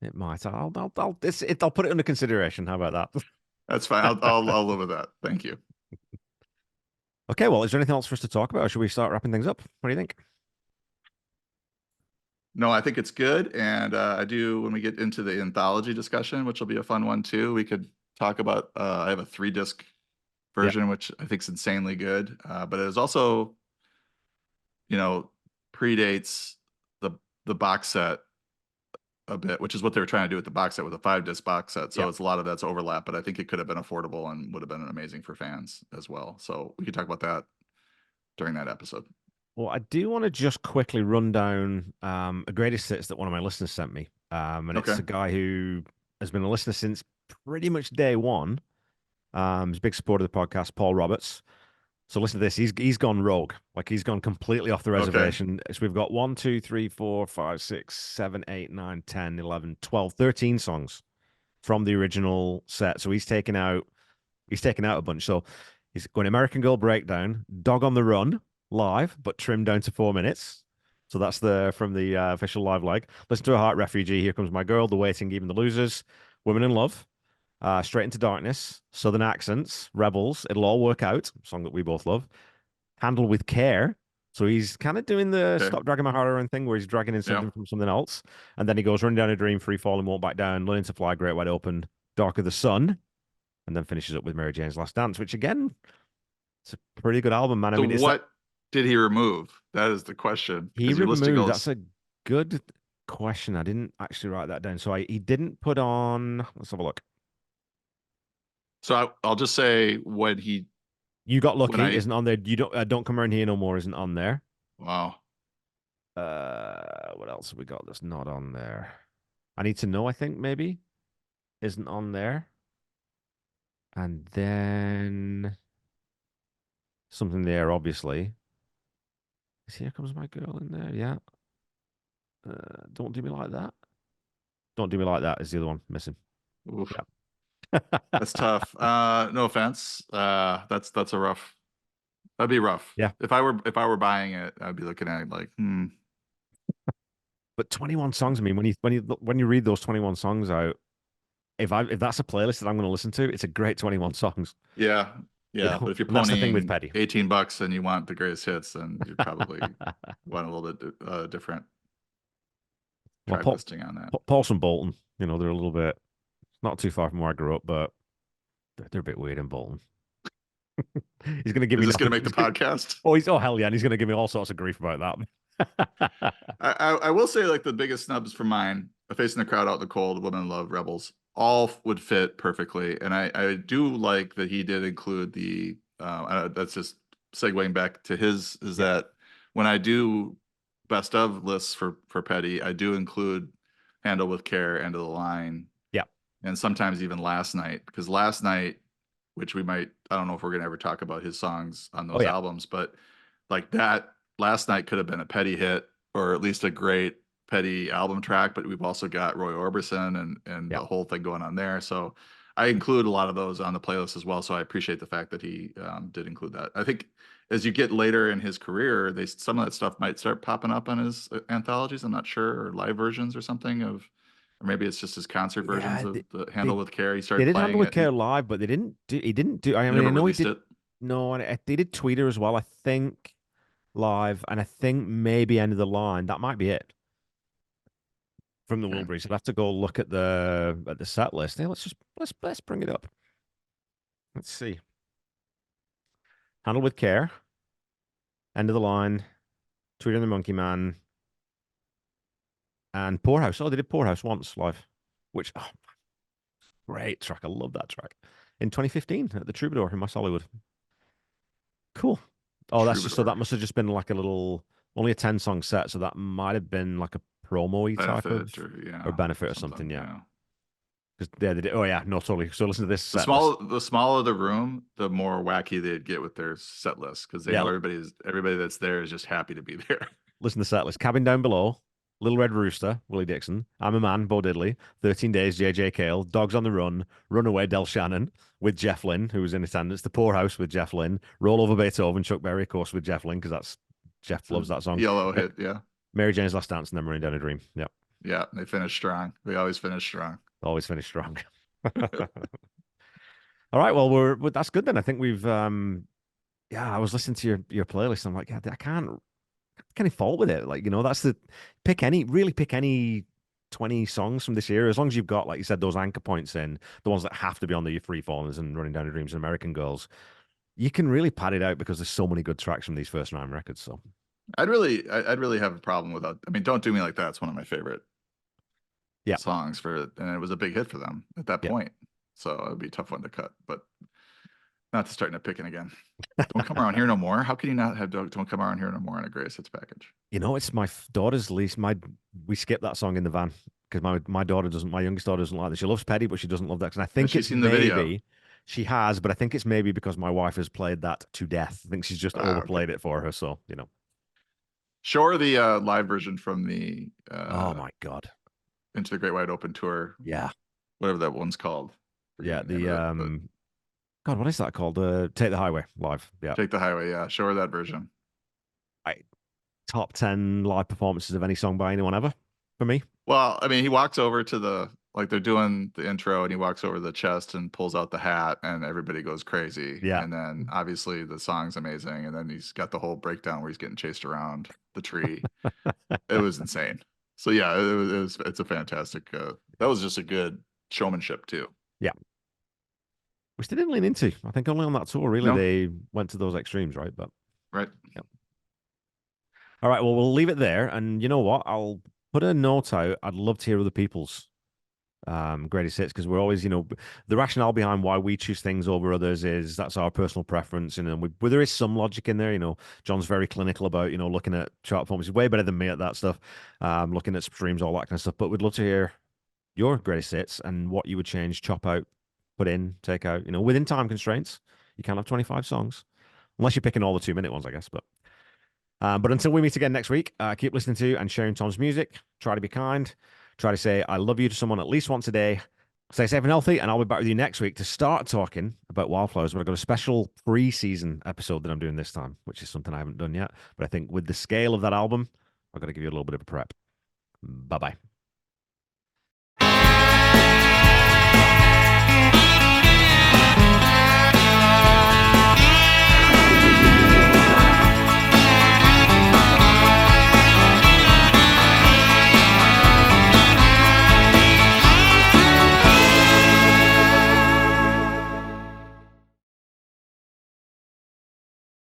S1: it might. I'll put it under consideration. How about that?
S2: that's fine. I'll live with that. Thank you.
S1: Okay, well, is there anything else for us to talk about, or should we start wrapping things up? What do you think?
S2: No, I think it's good, and I do when we get into the anthology discussion, which will be a fun one too. We could talk about. I have a 3-disc
S1: Yeah,
S2: version, which I think is insanely good, but it is also, you know, predates the the box set a bit, which is what they were trying to do with the box set with a 5-disc box set.
S1: yeah.
S2: So it's a lot of that's overlap, but I think it could have been affordable and would have been amazing for fans as well. So we could talk about that during that episode.
S1: Well, I do want to just quickly run down a greatest hits that one of my listeners sent me. And it's
S2: Okay.
S1: a guy who has been a listener since pretty much day one. He's a big supporter of the podcast, Paul Roberts. So listen to this. He's gone rogue. Like he's gone completely off the
S2: Okay.
S1: reservation. So we've got 1, 2, 3, 4, 5, 6, 7, 8, 9, 10, 11, 12, 13 songs from the original set. So he's taken out a bunch. So he's going American Girl Breakdown, Dog on the Run, live, but trimmed down to 4 minutes. So that's from the official live leg. Listen to a Heart Refugee, Here Comes My Girl, The Waiting, Even the Losers, Women in Love, Straight into Darkness, Southern Accents, Rebels, It'll All Work Out, song that we both love, Handle with Care. So he's kind of doing the
S2: Okay.
S1: Stop Dragging My Heart Around thing where he's dragging in
S2: Yeah.
S1: something from something else. And then he goes Running Down a Dream, Free Falling, Won't Back Down, Learning to Fly, Great Wide Open, Dark of the Sun, and then finishes up with Mary Jane's Last Dance, which again, it's a pretty good album, man. I
S2: So
S1: mean, it's that
S2: what did he remove? That is the question
S1: he
S2: because your listing
S1: removed. That's
S2: goes.
S1: a good question. I didn't actually write that down. So he didn't put on. Let's have a look.
S2: So I'll just say when he
S1: You Got
S2: when
S1: Lucky
S2: I
S1: isn't on there. You don't come around here no more isn't on there.
S2: wow.
S1: What else have we got that's not on there? I Need to Know, I think maybe isn't on there. And then something there, obviously. Here Comes My Girl in there. Yeah. Don't Do Me Like That. Don't Do Me Like That is the other one missing.
S2: Oof,
S1: Yeah.
S2: that's tough. No offense. That's a rough. That'd be rough.
S1: Yeah.
S2: If I were buying it, I'd be looking at it like,
S1: But 21 songs, I mean, when you read those 21 songs out, if that's a playlist that I'm going to listen to, it's a great 21 songs,
S2: yeah, yeah. But if you're
S1: And that's the thing with
S2: ponying
S1: Petty.
S2: $18 and you want the greatest hits, then you probably want a little bit different
S1: Well,
S2: track listing on that.
S1: Paulson Bolton, they're a little bit Not too far from where I grew up, but they're a bit weird in Bolton. He's going to give
S2: Is
S1: me
S2: this going
S1: nothing.
S2: to make the podcast?
S1: Oh hell yeah, and he's going to give me all sorts of grief about that.
S2: I will say, like, the biggest snubs for mine, Facing the Crowd Out in the Cold, Women Love, Rebels, all would fit perfectly. And I do like that he did include the, that's just segueing back to his, is
S1: Yeah.
S2: that when I do best of lists for Petty, I do include Handle with Care, End of the Line,
S1: Yeah.
S2: and sometimes even Last Night, because Last Night, which we might, I don't know if we're gonna ever talk about his songs on
S1: Oh
S2: those
S1: yeah.
S2: albums, but like that Last Night could have been a Petty hit, or at least a great Petty album track. But we've also got Roy Orbison and
S1: Yeah.
S2: the whole thing going on there. So I include a lot of those on the playlist as well. So I appreciate the fact that he did include that. I think as you get later in his career, some of that stuff might start popping up on his anthologies. I'm not sure, or live versions or something of, or maybe it's just his concert versions
S1: Yeah.
S2: of the
S1: They,
S2: Handle with Care. He
S1: they
S2: started
S1: did Handle
S2: playing
S1: with
S2: it.
S1: Care live, but they didn't do. He didn't do. I
S2: He
S1: mean,
S2: never
S1: I know he
S2: released
S1: did.
S2: it.
S1: No, and they did Tweeter as well. I think live, and I think maybe End of the Line. That might be it from the
S2: Okay.
S1: Wilburys. I'd have to go look at the set list. Hey, let's bring it up. Let's see. Handle with Care, End of the Line, Tweeter and the Monkey Man, and Poorhouse. Oh, they did Poorhouse once live, which great track. I love that track. In 2015 at the Troubadour in West Hollywood. Cool. Oh, that's just so
S2: Troubadour
S1: that must have just been like a little, only a 10-song set, so that might have been like a promo-y type
S2: benefit,
S1: of,
S2: or
S1: or
S2: yeah,
S1: benefit
S2: or
S1: or something,
S2: something.
S1: yeah.
S2: Yeah.
S1: Because they did. Oh yeah, no, totally. So listen to this set list.
S2: The smaller the room, the more wacky they'd get with their set list, because they
S1: Yeah,
S2: know everybody that's there is just happy to be there.
S1: listen to the set list. Cabin Down Below, Little Red Rooster, Willie Dixon, I'm a Man, Bo Diddley, 13 Days, J.J. Cale, Dogs on the Run, Runaway, Del Shannon, with Jeff Lynne, who was in attendance, The Poorhouse with Jeff Lynne, Roll Over Beethoven, Chuck Berry, of course, with Jeff Lynne, because that's Jeff
S2: It's a
S1: loves that song.
S2: yellow hit, yeah.
S1: Mary Jane's Last Dance, and then Running Down a Dream. Yeah,
S2: Yeah, they finish strong. They always finish strong.
S1: always finish strong. All right, well, that's good then. I think we've yeah, I was listening to your playlist. I'm like, yeah, I can't fault with it. Like, that's really pick any 20 songs from this year, as long as you've got, like you said, those anchor points in, the ones that have to be on the Free Fallers and Running Down the Dreams and American Girls. You can really pad it out because there's so many good tracks from these first 9 records. So
S2: I'd really have a problem without. I mean, Don't Do Me Like That's one of my favorite
S1: yeah,
S2: songs and it was a big hit for them at that
S1: yeah.
S2: point. So it would be a tough one to cut, but not to start nitpicking again. Don't Come Around Here No More. How can you not have Don't Come Around Here No More on a greatest hits package?
S1: It's my daughter's least. We skipped that song in the van because my youngest daughter doesn't like that. She loves Petty, but she doesn't love that. And I think
S2: she's
S1: it's
S2: seen the video.
S1: maybe she has, but I think it's maybe because my wife has played that to death. I think she's just overplayed it for her. So
S2: Show her the live version from the
S1: oh my God.
S2: Into the Great Wide Open tour.
S1: Yeah.
S2: Whatever that one's called.
S1: Yeah, God, what is that called? Take the Highway live. Yeah.
S2: Take the Highway, yeah. Show her that version.
S1: Top 10 live performances of any song by anyone ever for me.
S2: Well, I mean, he walks over to they're doing the intro, and he walks over to the chest and pulls out the hat, and everybody goes crazy.
S1: Yeah.
S2: And then obviously the song's amazing, and then he's got the whole breakdown where he's getting chased around the tree. It was insane. So yeah, it's a fantastic. That was just a good showmanship too.
S1: Yeah. Which they didn't lean into. I think only on that tour, really, they went to those extremes, right? But
S2: right.
S1: Yeah. All right. Well, we'll leave it there. And you know what? I'll put a note out. I'd love to hear other people's greatest hits, because we're always, the rationale behind why we choose things over others is that's our personal preference. And there is some logic in there. John's very clinical about, looking at chart performance. He's way better than me at that stuff, looking at streams, all that kind of stuff. But we'd love to hear your greatest hits and what you would change, chop out, put in, take out, within time constraints. You can't have 25 songs unless you're picking all the 2-minute ones, I guess. But until we meet again next week, keep listening to and sharing Tom's music. Try to be kind. Try to say I love you to someone at least once a day. Stay safe and healthy, and I'll be back with you next week to start talking about Wildflowers. But I've got a special pre-season episode that I'm doing this time, which is something I haven't done yet. But I think with the scale of that album, I've got to give you a little bit of a prep. Bye-bye.